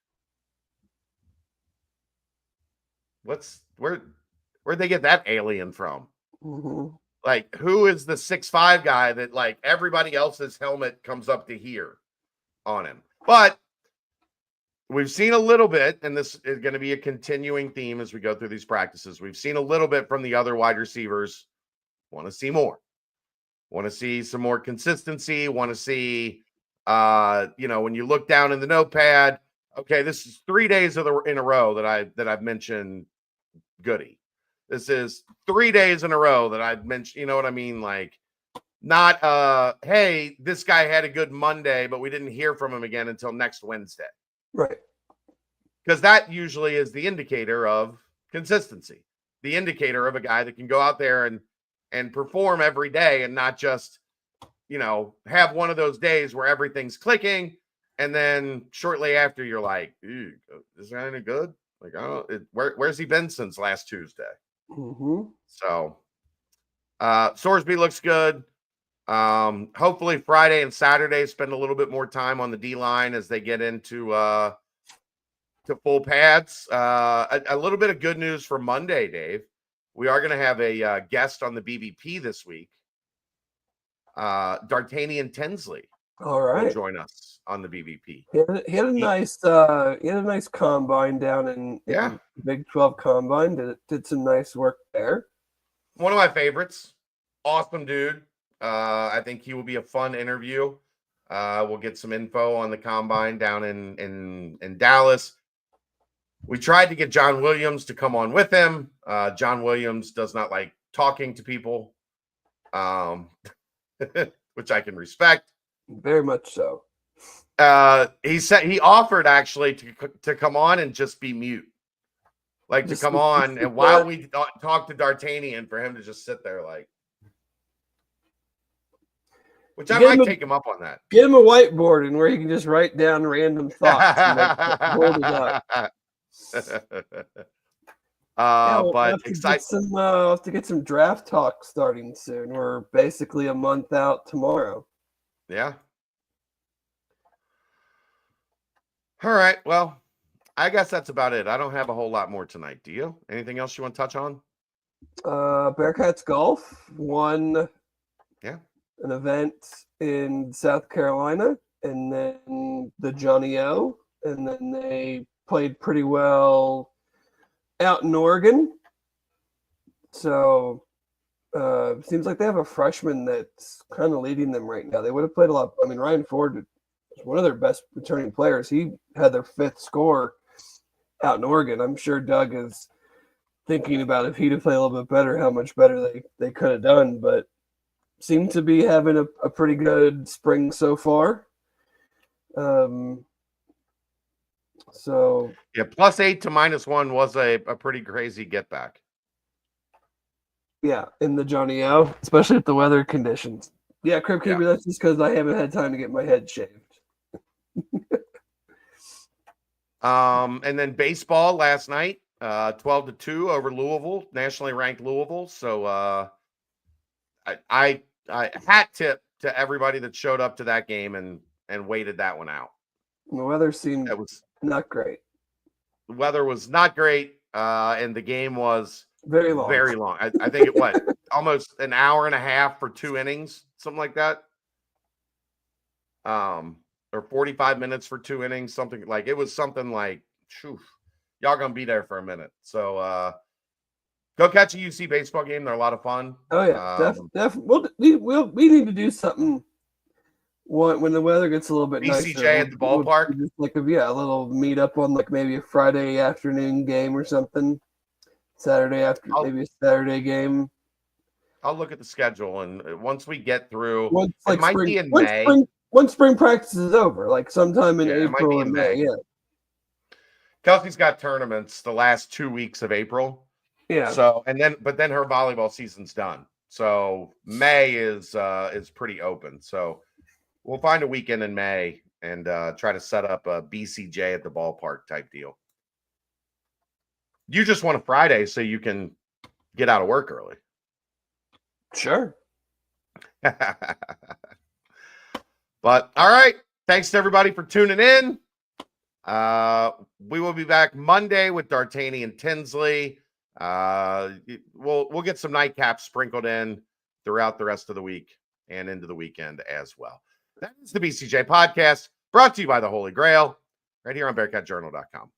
where'd they get that alien from? Mm-hmm. Like, who is the 6'5" guy that like everybody else's helmet comes up to here on him? But we've seen a little bit, and this is going to be a continuing theme as we go through these practices. We've seen a little bit from the other wide receivers. Want to see more. Want to see some more consistency. Want to see, when you look down in the notepad, okay, this is 3 days in a row that I've mentioned Goody. This is 3 days in a row that I've mentioned, you know what I mean? Like, not, hey, this guy had a good Monday, but we didn't hear from him again until next Wednesday. Right. Because that usually is the indicator of consistency, the indicator of a guy that can go out there and perform every day and not just, have one of those days where everything's clicking. And then shortly after you're like, is that any good? Like, where's he been since last Tuesday? Mm-hmm. So Sorsby looks good. Hopefully Friday and Saturday spend a little bit more time on the D line as they get into to full pads. A little bit of good news for Monday, Dave. We are going to have a guest on the BVP this week. D'Artagnan Tinsley. All right. Will join us on the BVP. He had a nice combine down in Big 12 combine. Did some nice work there. One of my favorites. Awesome dude. I think he will be a fun interview. We'll get some info on the combine down in Dallas. We tried to get John Williams to come on with him. John Williams does not like talking to people, which I can respect. Very much so. He said he offered actually to come on and just be mute. like to come on, and while we talk to D'Artagnan, for him to just sit there like, which I might take him up on that. Get him a whiteboard and where he can just write down random thoughts and hold it up. But we'll have to get some draft talk starting soon. We're basically a month out tomorrow. Yeah. All right. Well, I guess that's about it. I don't have a whole lot more tonight. Do you? Anything else you want to touch on? Bearcats Golf won an event in South Carolina, and then the Johnny O, and then they played pretty well out in Oregon. So seems like they have a freshman that's kind of leading them right now. They would have played a lot. I mean, Ryan Ford was one of their best returning players. He had their 5th score out in Oregon. I'm sure Doug is thinking about if he'd have played a little bit better, how much better they could have done, but seem to be having a pretty good spring so far. So yeah, +8 to -1 was a pretty crazy get back. Yeah, in the Johnny O, especially with the weather conditions. Yeah, Crib Keeper, that's just because I haven't had time to get my head shaved. And then baseball last night, 12-2 over Louisville, nationally ranked Louisville. So I hat tip to everybody that showed up to that game and waited that one out. The weather seemed not great. The weather was not great, and the game was very long. Very long. I think it was almost an hour and a half for 2 innings, something like that. Or 45 minutes for 2 innings, something like it was something like, phew, y'all gonna be there for a minute. So go catch a UC baseball game. They're a lot of fun. Oh yeah, definitely. We need to do something when the weather gets a little bit nicer. BCJ at the ballpark. Just like a little meet up on like maybe a Friday afternoon game or something. Saturday after maybe a Saturday game. I'll look at the schedule, and once we get through, it might be in May. Once spring practice is over, like sometime in April or May. Yeah. Kelsey's got tournaments the last 2 weeks of April. Yeah. So but then her volleyball season's done. So May is pretty open. So we'll find a weekend in May and try to set up a BCJ at the ballpark type deal. You just want a Friday so you can get out of work early. Sure. But all right. Thanks to everybody for tuning in. We will be back Monday with D'Artagnan and Tinsley. We'll get some nightcaps sprinkled in throughout the rest of the week and into the weekend as well. That is the BCJ podcast, brought to you by the Holy Grail, right here on BearcatJournal.com.